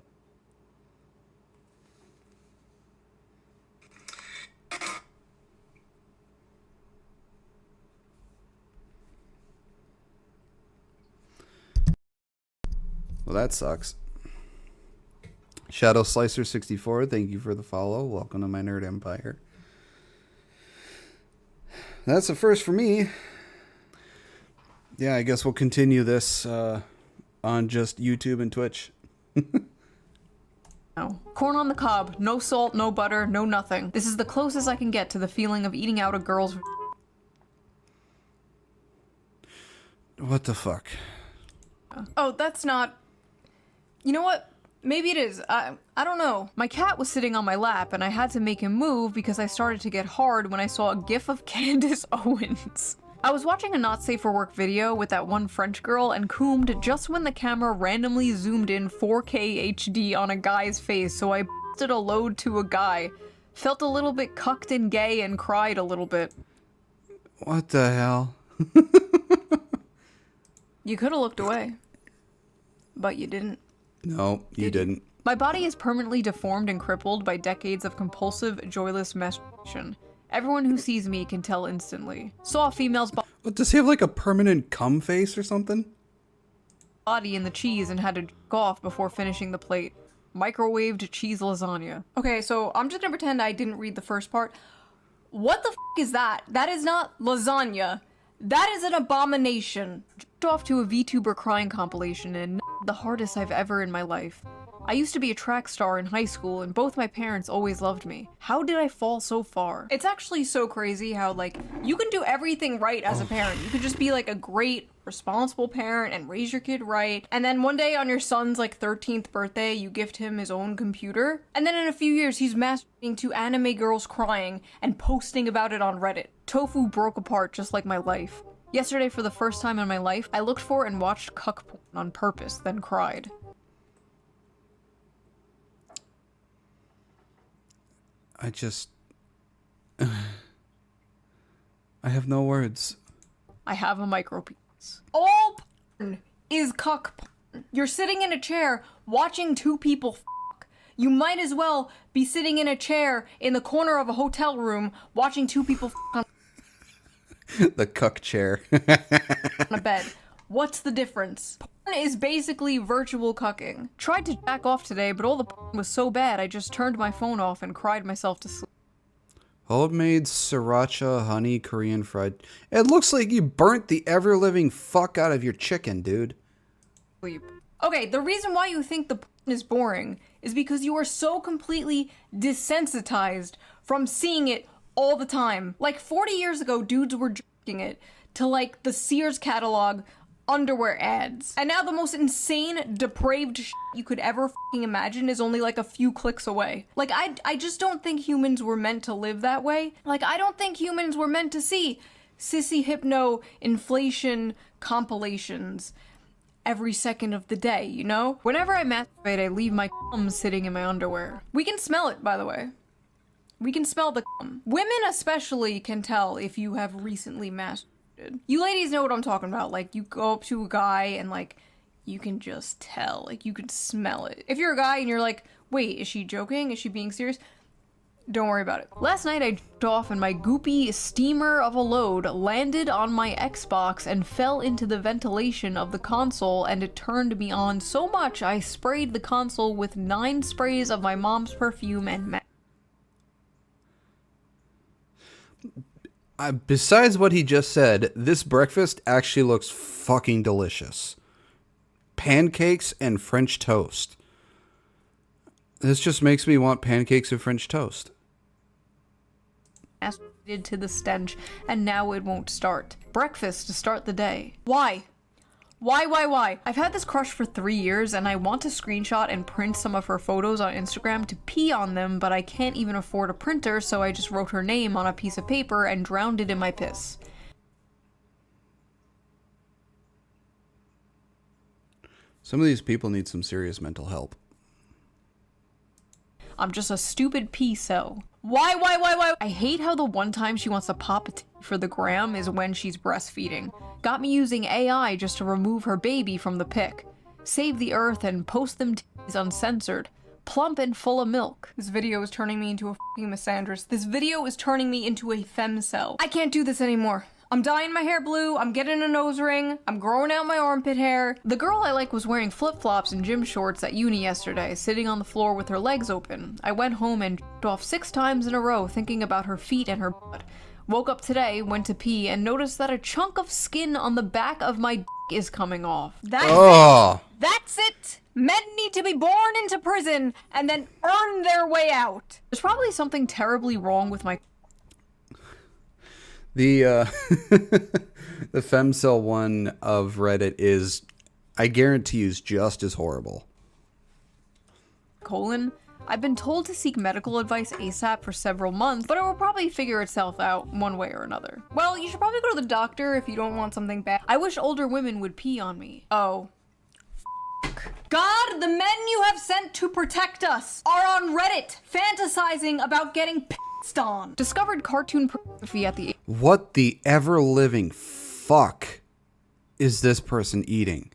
Well, that sucks. Shadow Slicer 64, thank you for the follow. Welcome to my nerd empire. That's a first for me. Yeah, I guess we'll continue this on just YouTube and Twitch. No. Corn on the cob, no salt, no butter, no nothing. This is the closest I can get to the feeling of eating out a girl's... What the fuck? Oh, that's not... You know what? Maybe it is. I don't know. My cat was sitting on my lap and I had to make him move because I started to get hard when I saw a gif of Candace Owens. I was watching a not safe for work video with that one French girl and coomed just when the camera randomly zoomed in 4K HD on a guy's face, so I busted a load to a guy. Felt a little bit cucked and gay and cried a little bit. What the hell? You could have looked away. But you didn't. No, you didn't. My body is permanently deformed and crippled by decades of compulsive, joyless masturbation. Everyone who sees me can tell instantly. Saw a female's What, does he have like a permanent cum face or something? body in the cheese and had to jerk off before finishing the plate. Microwaved cheese lasagna. Okay, so I'm just gonna pretend I didn't read the first part. What the f is that? That is not lasagna. That is an abomination. Jerked off to a VTuber crying compilation and the hardest I've ever in my life. I used to be a track star in high school and both my parents always loved me. How did I fall so far? It's actually so crazy how, like, you can do everything right as a parent. You could just be like a great, responsible parent and raise your kid right. And then one day on your son's like 13th birthday, you gift him his own computer. And then in a few years, he's masturbating to anime girls crying and posting about it on Reddit. Tofu broke apart just like my life. Yesterday, for the first time in my life, I looked for and watched cuck porn on purpose, then cried. I have no words. I have a micro penis. All porn is cuck porn. You're sitting in a chair watching two people fuck. You might as well be sitting in a chair in the corner of a hotel room watching two people fuck The cuck chair. on a bed. What's the difference? Porn is basically virtual cucking. Tried to jack off today, but all the porn was so bad I just turned my phone off and cried myself to sleep. Homemade sriracha honey Korean fried. It looks like you burnt the ever-living fuck out of your chicken, dude. Okay, the reason why you think the porn is boring is because you are so completely desensitized from seeing it all the time. Like 40 years ago, dudes were jerking it to like the Sears catalog underwear ads. And now the most insane, depraved shit you could ever fucking imagine is only like a few clicks away. Like, I just don't think humans were meant to live that way. Like, I don't think humans were meant to see sissy hypno inflation compilations every second of the day, you know? Whenever I masturbate, I leave my cum sitting in my underwear. We can smell it, by the way. We can smell the cum. Women especially can tell if you have recently masturbated. You ladies know what I'm talking about. Like, you go up to a guy and, like, you can just tell. Like, you can smell it. If you're a guy and you're like, wait, is she joking? Is she being serious? Don't worry about it. Last night I jerked off and my goopy steamer of a load landed on my Xbox and fell into the ventilation of the console, and it turned me on so much I sprayed the console with 9 sprays of my mom's perfume and Besides what he just said, this breakfast actually looks fucking delicious. Pancakes and French toast. This just makes me want pancakes and French toast. masturbated to the stench, and now it won't start. Breakfast to start the day. Why? Why? I've had this crush for 3 years, and I want to screenshot and print some of her photos on Instagram to pee on them, but I can't even afford a printer, so I just wrote her name on a piece of paper and drowned it in my piss. Some of these people need some serious mental help. I'm just a stupid pee cell. Why? I hate how the one time she wants to pop a tea for the gram is when she's breastfeeding. Got me using AI just to remove her baby from the pic. Save the earth and post them teas uncensored. Plump and full of milk. This video is turning me into a fucking misandrist. This video is turning me into a femcel. I can't do this anymore. I'm dyeing my hair blue, I'm getting a nose ring, I'm growing out my armpit hair. The girl I like was wearing flip-flops and gym shorts at uni yesterday, sitting on the floor with her legs open. I went home and jerked off 6 times in a row thinking about her feet and her butt. Woke up today, went to pee, and noticed that a chunk of skin on the back of my dick is coming off. That's it! Men need to be born into prison and then earn their way out. There's probably something terribly wrong with my The the femcel one of Reddit is, I guarantee, is just as horrible. colon. I've been told to seek medical advice ASAP for several months, but it will probably figure itself out one way or another. Well, you should probably go to the doctor if you don't want something bad. I wish older women would pee on me. Oh. God, the men you have sent to protect us are on Reddit, fantasizing about getting pissed on. Discovered cartoon pornography at the What the ever-living fuck is this person eating?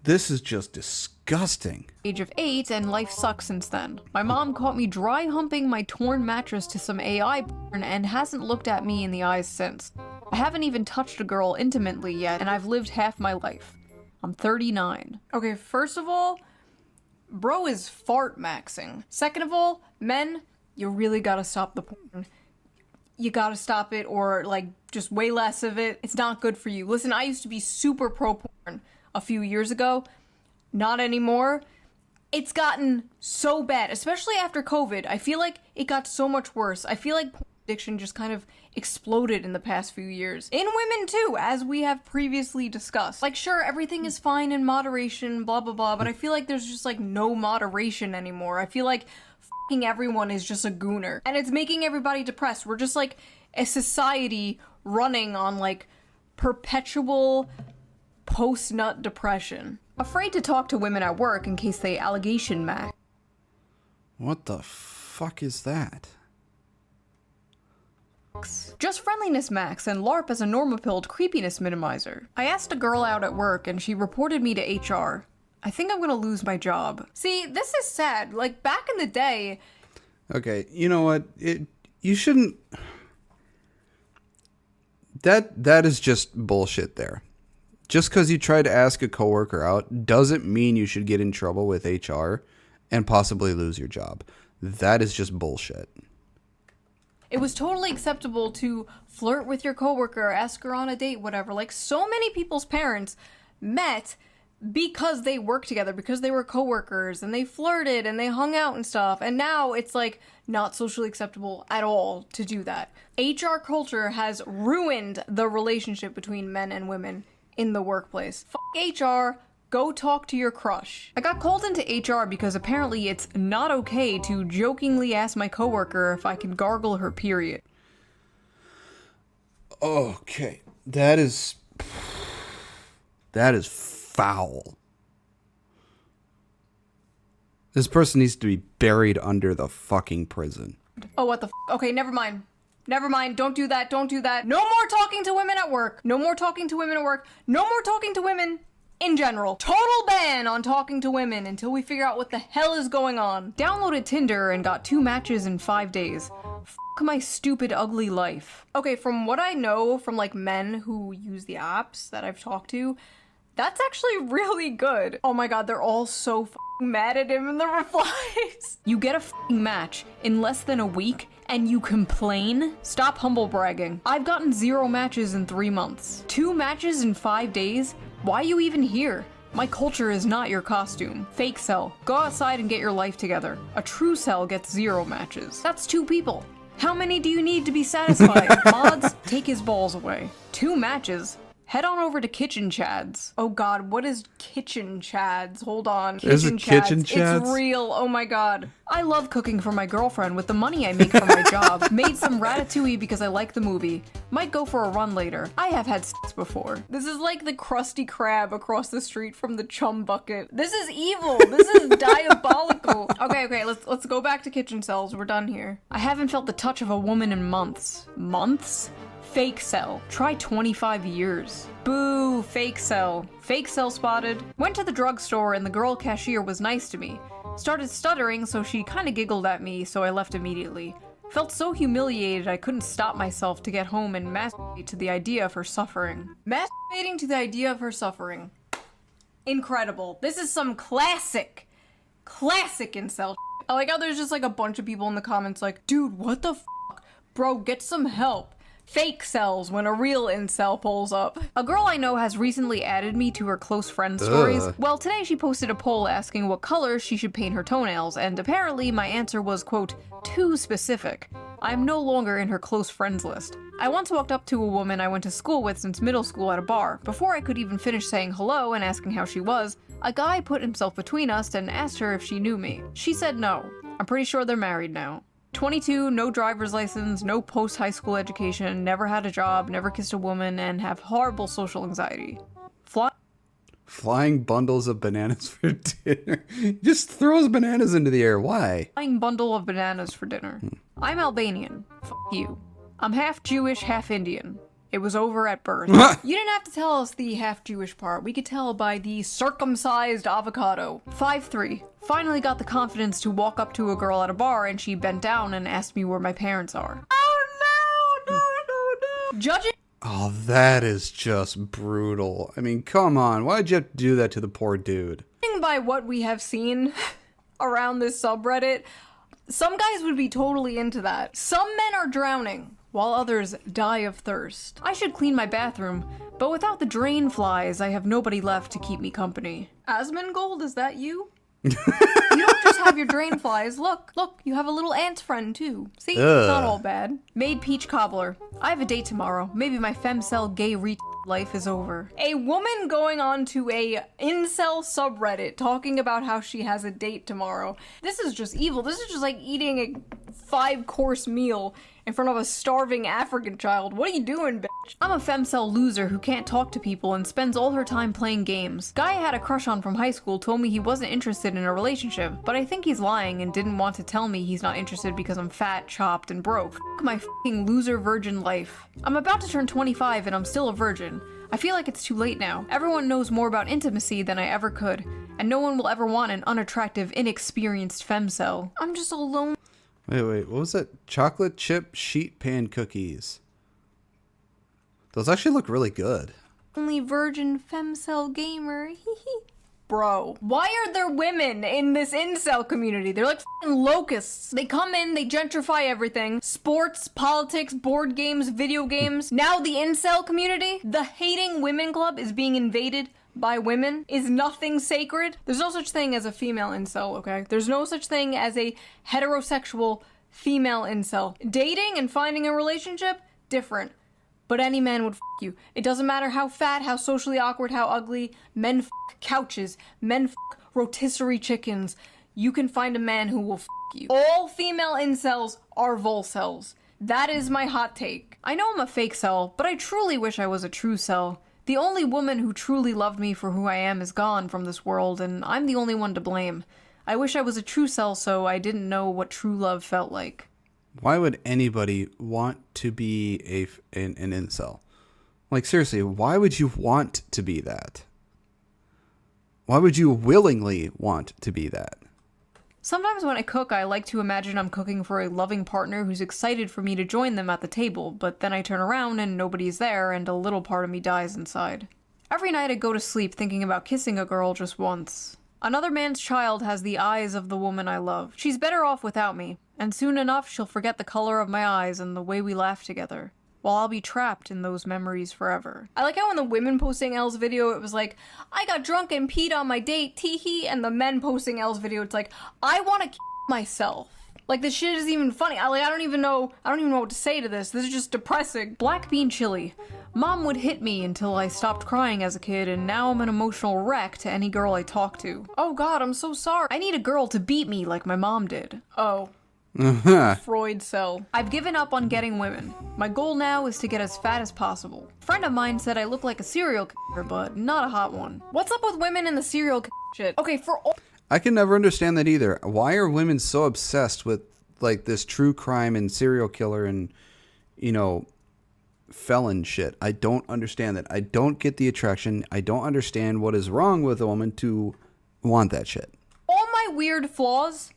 This is just disgusting. age of 8, and life sucks since then. My mom caught me dry humping my torn mattress to some AI porn and hasn't looked at me in the eyes since. I haven't even touched a girl intimately yet, and I've lived half my life. I'm 39. Okay, first of all, bro is fart maxing. Second of all, men, you really gotta stop the porn. You gotta stop it, or like just way less of it. It's not good for you. Listen, I used to be super pro porn a few years ago. Not anymore. It's gotten so bad, especially after COVID. I feel like it got so much worse. I feel like porn addiction just kind of exploded in the past few years. In women too, as we have previously discussed. Like, sure, everything is fine in moderation, blah blah blah, but I feel like there's just like no moderation anymore. I feel like fucking everyone is just a gooner, and it's making everybody depressed. We're just like a society running on like perpetual post-nut depression. Afraid to talk to women at work in case they allegation match. What the fuck is that? Just friendliness max and LARP as a normapilled creepiness minimizer. I asked a girl out at work and she reported me to HR. I think I'm gonna lose my job. See, this is sad. Like, back in the day... Okay, you know what? You shouldn't... That is just bullshit there. Just because you try to ask a coworker out doesn't mean you should get in trouble with HR and possibly lose your job. That is just bullshit. It was totally acceptable to flirt with your coworker, ask her on a date, whatever. Like, so many people's parents met because they worked together, because they were coworkers, and they flirted and they hung out and stuff. And now it's like not socially acceptable at all to do that. HR culture has ruined the relationship between men and women in the workplace. Fuck HR. Go talk to your crush. I got called into HR because apparently it's not okay to jokingly ask my coworker if I can gargle her period. Okay, that is foul. This person needs to be buried under the fucking prison. Oh, what the f? Okay, never mind. Never mind. Don't do that. Don't do that. No more talking to women at work. No more talking to women at work. No more talking to women in general. Total ban on talking to women until we figure out what the hell is going on. Downloaded Tinder and got 2 matches in 5 days. F my stupid, ugly life. Okay, from what I know from like men who use the apps that I've talked to, that's actually really good. Oh my god, they're all so f***ing mad at him in the replies. You get a f***ing match in less than a week and you complain? Stop humble bragging. I've gotten 0 matches in 3 months. 2 matches in 5 days? Why are you even here? My culture is not your costume. Fake cell. Go outside and get your life together. A true cell gets 0 matches. That's 2 people. How many do you need to be satisfied? Mods, take his balls away. 2 matches? Head on over to Kitchen Chads. Oh god, what is Kitchen Chads? Hold on. Is it Kitchen Chads? It's real. Oh my god. I love cooking for my girlfriend with the money I make from my job. Made some ratatouille because I like the movie. Might go for a run later. I have had sex before. This is like the Krusty Krab across the street from the chum bucket. This is evil. This is diabolical. Okay, let's go back to kitchen cells. We're done here. I haven't felt the touch of a woman in months. Months? Fake cell. Try 25 years. Boo, fake cell. Fake cell spotted. Went to the drugstore and the girl cashier was nice to me. Started stuttering, so she kinda giggled at me, so I left immediately. Felt so humiliated I couldn't stop myself to get home and masturbate to the idea of her suffering. Masturbating to the idea of her suffering. Incredible. This is some classic incel. I like how there's just like a bunch of people in the comments like, dude, what the f***? Bro, get some help. Fake cells when a real incel pulls up. A girl I know has recently added me to her close friend stories. Well, today she posted a poll asking what color she should paint her toenails, and apparently my answer was, quote, too specific. I'm no longer in her close friends list. I once walked up to a woman I went to school with since middle school at a bar. Before I could even finish saying hello and asking how she was, a guy put himself between us and asked her if she knew me. She said no. I'm pretty sure they're married now. 22, no driver's license, no post-high school education, never had a job, never kissed a woman, and have horrible social anxiety. Flying bundles of bananas for dinner. Just throws bananas into the air. Why? Flying bundle of bananas for dinner. I'm Albanian. F you. I'm half Jewish, half Indian. It was over at birth. You didn't have to tell us the half Jewish part. We could tell by the circumcised avocado. 5'3". Finally got the confidence to walk up to a girl at a bar and she bent down and asked me where my parents are. Oh no. Judging Oh, that is just brutal. I mean, come on. Why'd you have to do that to the poor dude? by what we have seen around this subreddit, some guys would be totally into that. Some men are drowning, while others die of thirst. I should clean my bathroom, but without the drain flies, I have nobody left to keep me company. Asmongold, is that you? You don't just have your drain flies. Look, you have a little ant friend too. See, it's not all bad. Made peach cobbler. I have a date tomorrow. Maybe my femcel gay life is over. A woman going on to a incel subreddit talking about how she has a date tomorrow. This is just evil. This is just like eating a 5-course meal in front of a starving African child. What are you doing, bitch? I'm a femcel loser who can't talk to people and spends all her time playing games. Guy I had a crush on from high school told me he wasn't interested in a relationship, but I think he's lying and didn't want to tell me he's not interested because I'm fat, chopped, and broke. F my fucking loser virgin life. I'm about to turn 25 and I'm still a virgin. I feel like it's too late now. Everyone knows more about intimacy than I ever could, and no one will ever want an unattractive, inexperienced femcel. I'm just alone. Wait, what was that? Chocolate chip sheet pan cookies. Those actually look really good. Only virgin femcel gamer. Bro, why are there women in this incel community? They're like f***ing locusts. They come in, they gentrify everything. Sports, politics, board games, video games. Now the incel community, the hating women club is being invaded by women. Is nothing sacred? There's no such thing as a female incel, okay? There's no such thing as a heterosexual female incel. Dating and finding a relationship, different. But any man would f*** you. It doesn't matter how fat, how socially awkward, how ugly. Men f*** couches. Men f*** rotisserie chickens. You can find a man who will f*** you. All female incels are volcels. That is my hot take. I know I'm a fake cell, but I truly wish I was a true cell. The only woman who truly loved me for who I am is gone from this world, and I'm the only one to blame. I wish I was a true cell so I didn't know what true love felt like. Why would anybody want to be an incel? Like, seriously, why would you want to be that? Why would you willingly want to be that? Sometimes when I cook, I like to imagine I'm cooking for a loving partner who's excited for me to join them at the table, but then I turn around and nobody's there and a little part of me dies inside. Every night I go to sleep thinking about kissing a girl just once. Another man's child has the eyes of the woman I love. She's better off without me, and soon enough she'll forget the color of my eyes and the way we laugh together, while I'll be trapped in those memories forever. I like how in the women posting Elle's video it was like, I got drunk and peed on my date, teehee, and the men posting Elle's video it's like, I wanna kill myself. Like, this shit isn't even funny. I don't even know what to say to this. This is just depressing. Black bean chili. Mom would hit me until I stopped crying as a kid, and now I'm an emotional wreck to any girl I talk to. Oh god, I'm so sorry. I need a girl to beat me like my mom did. Oh. Freud cell. I've given up on getting women. My goal now is to get as fat as possible. A friend of mine said I look like a serial killer, but not a hot one. What's up with women in the serial shit? Okay, for all- I can never understand that either. Why are women so obsessed with, like, this true crime and serial killer and, you know, felon shit? I don't understand that. I don't get the attraction. I don't understand what is wrong with a woman to want that shit. all my weird flaws,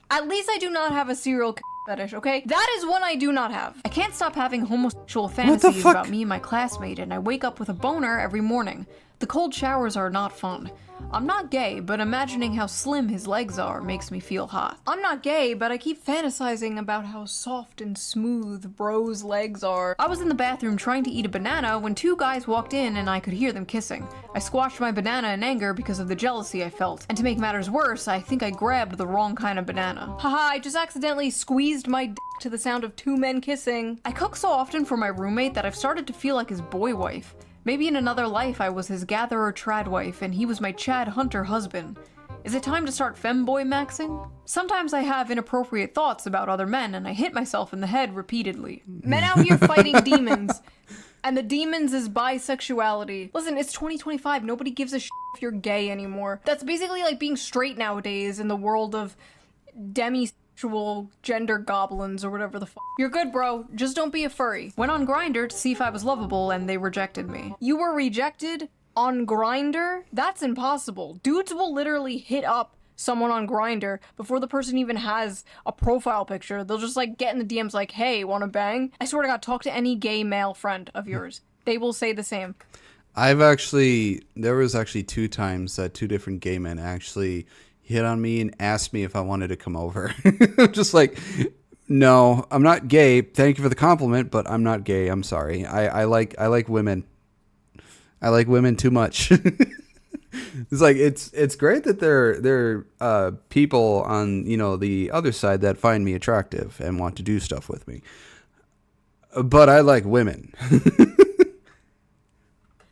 at least I do not have a serial fetish, okay? That is one I do not have. I can't stop having homosexual fantasies about me and my classmate, and I wake up with a boner every morning. The cold showers are not fun. I'm not gay, but imagining how slim his legs are makes me feel hot. I'm not gay, but I keep fantasizing about how soft and smooth bro's legs are. I was in the bathroom trying to eat a banana when two guys walked in and I could hear them kissing. I squashed my banana in anger because of the jealousy I felt. And to make matters worse, I think I grabbed the wrong kind of banana. Haha, I just accidentally squeezed my dick to the sound of two men kissing. I cook so often for my roommate that I've started to feel like his boy wife. Maybe in another life I was his gatherer trad wife and he was my Chad Hunter husband. Is it time to start femboy maxing? Sometimes I have inappropriate thoughts about other men and I hit myself in the head repeatedly. Men out here fighting demons. And the demons is bisexuality. Listen, it's 2025. Nobody gives a shit if you're gay anymore. That's basically like being straight nowadays in the world of demisexual gender goblins or whatever the fuck. You're good, bro. Just don't be a furry. Went on Grindr to see if I was lovable and they rejected me. You were rejected on Grindr? That's impossible. Dudes will literally hit up someone on Grindr before the person even has a profile picture. They'll just like get in the DMs like, hey, wanna bang? I swear to God, talk to any gay male friend of yours. They will say the same. There was actually 2 times that 2 different gay men actually hit on me and asked me if I wanted to come over. I'm just like, no, I'm not gay. Thank you for the compliment, but I'm not gay. I'm sorry. I like women. I like women too much. It's like it's great that there are people on, you know, the other side that find me attractive and want to do stuff with me. But I like women.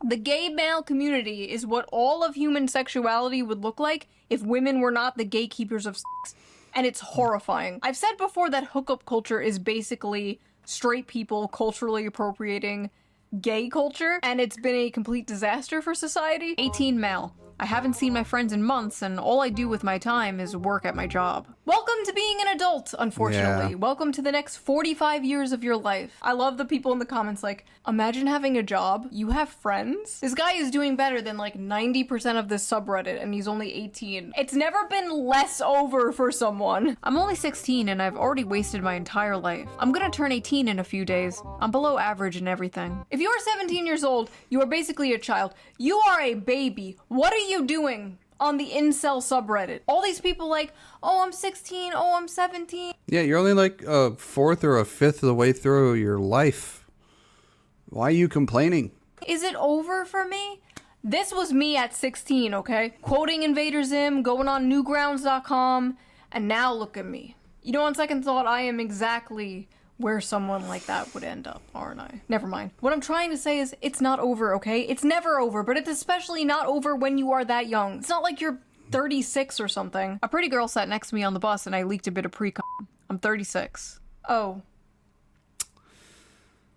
The gay male community is what all of human sexuality would look like if women were not the gatekeepers of sex. And it's horrifying. I've said before that hookup culture is basically straight people culturally appropriating gay culture, and it's been a complete disaster for society. 18 male. I haven't seen my friends in months, and all I do with my time is work at my job. Welcome to being an adult, unfortunately. Yeah. Welcome to the next 45 years of your life. I love the people in the comments like, imagine having a job, you have friends? This guy is doing better than like 90% of this subreddit, and he's only 18. It's never been less over for someone. I'm only 16, and I've already wasted my entire life. I'm gonna turn 18 in a few days. I'm below average in everything. If you are 17 years old, you are basically a child. You are a baby. What are you doing on the incel subreddit? All these people like, oh, I'm 16, oh, I'm 17. Yeah, you're only like a fourth or a fifth of the way through your life. Why are you complaining? Is it over for me? This was me at 16, okay? Quoting Invader Zim, going on newgrounds.com, and now look at me. You know, on second thought, I am exactly where someone like that would end up, aren't I? Never mind. What I'm trying to say is, it's not over, okay? It's never over, but it's especially not over when you are that young. It's not like you're 36 or something. A pretty girl sat next to me on the bus and I leaked a bit of pre-com. I'm 36. Oh.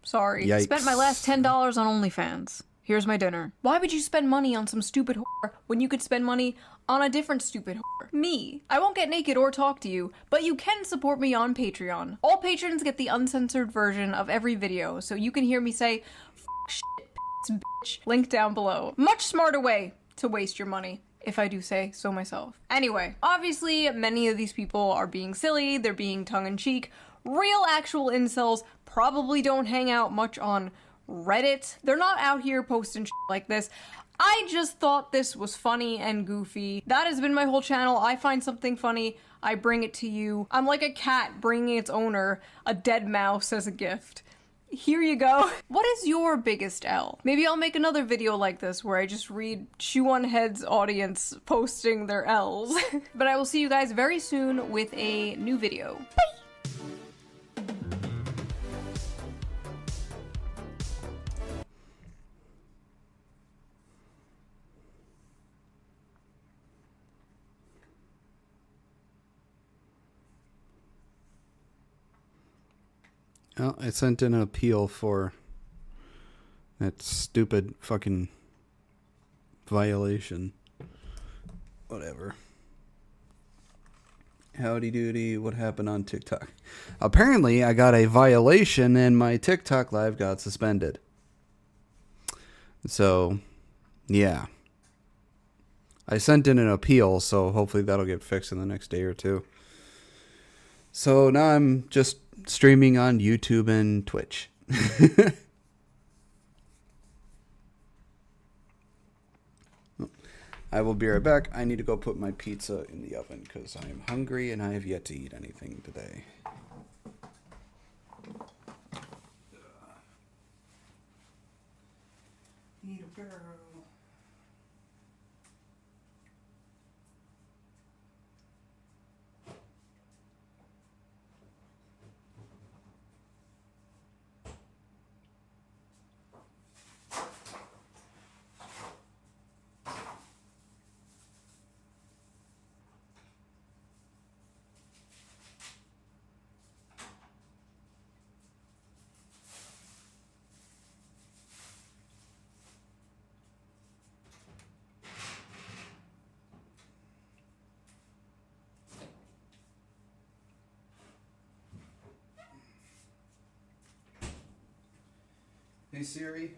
Sorry. Yikes. Spent my last $10 on OnlyFans. Here's my dinner. Why would you spend money on some stupid whore when you could spend money on a different stupid whore? Me. I won't get naked or talk to you, but you can support me on Patreon. All patrons get the uncensored version of every video, so you can hear me say, f shit, piss, bitch, link down below. Much smarter way to waste your money, if I do say so myself. Anyway, obviously many of these people are being silly, they're being tongue-in-cheek. Real actual incels probably don't hang out much on Reddit. They're not out here posting shit like this. I just thought this was funny and goofy. That has been my whole channel. I find something funny, I bring it to you. I'm like a cat bringing its owner a dead mouse as a gift. Here you go. What is your biggest L? Maybe I'll make another video like this where I just read Chew on Head's audience posting their L's. But I will see you guys very soon with a new video. Bye! Well, I sent in an appeal for that stupid fucking violation. Whatever. Howdy doody, what happened on TikTok? Apparently, I got a violation and my TikTok live got suspended. So, yeah. I sent in an appeal, so hopefully that'll get fixed in the next day or two. So now I'm just streaming on YouTube and Twitch. I will be right back. I need to go put my pizza in the oven because I am hungry and I have yet to eat anything today. Need a barrel. Hey Siri,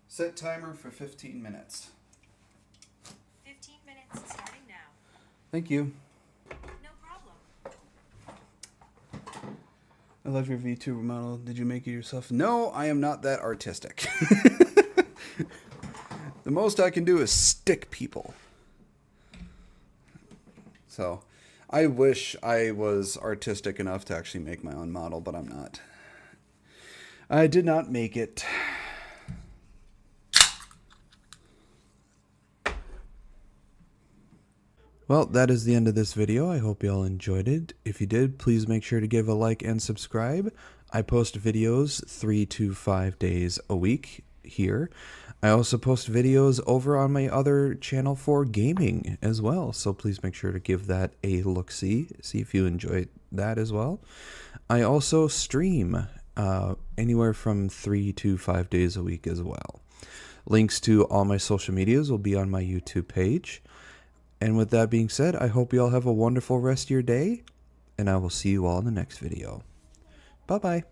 set timer for 15 minutes. 15 minutes starting now. Thank you. No problem. I love your VTuber model. Did you make it yourself? No, I am not that artistic. The most I can do is stick people. So, I wish I was artistic enough to actually make my own model, but I'm not. I did not make it. Well, that is the end of this video. I hope you all enjoyed it. If you did, please make sure to give a like and subscribe. I post videos 3 to 5 days a week here. I also post videos over on my other channel for gaming as well. So please make sure to give that a look-see. See if you enjoy that as well. I also stream anywhere from 3 to 5 days a week as well. Links to all my social medias will be on my YouTube page. And with that being said, I hope you all have a wonderful rest of your day, and I will see you all in the next video. Bye-bye.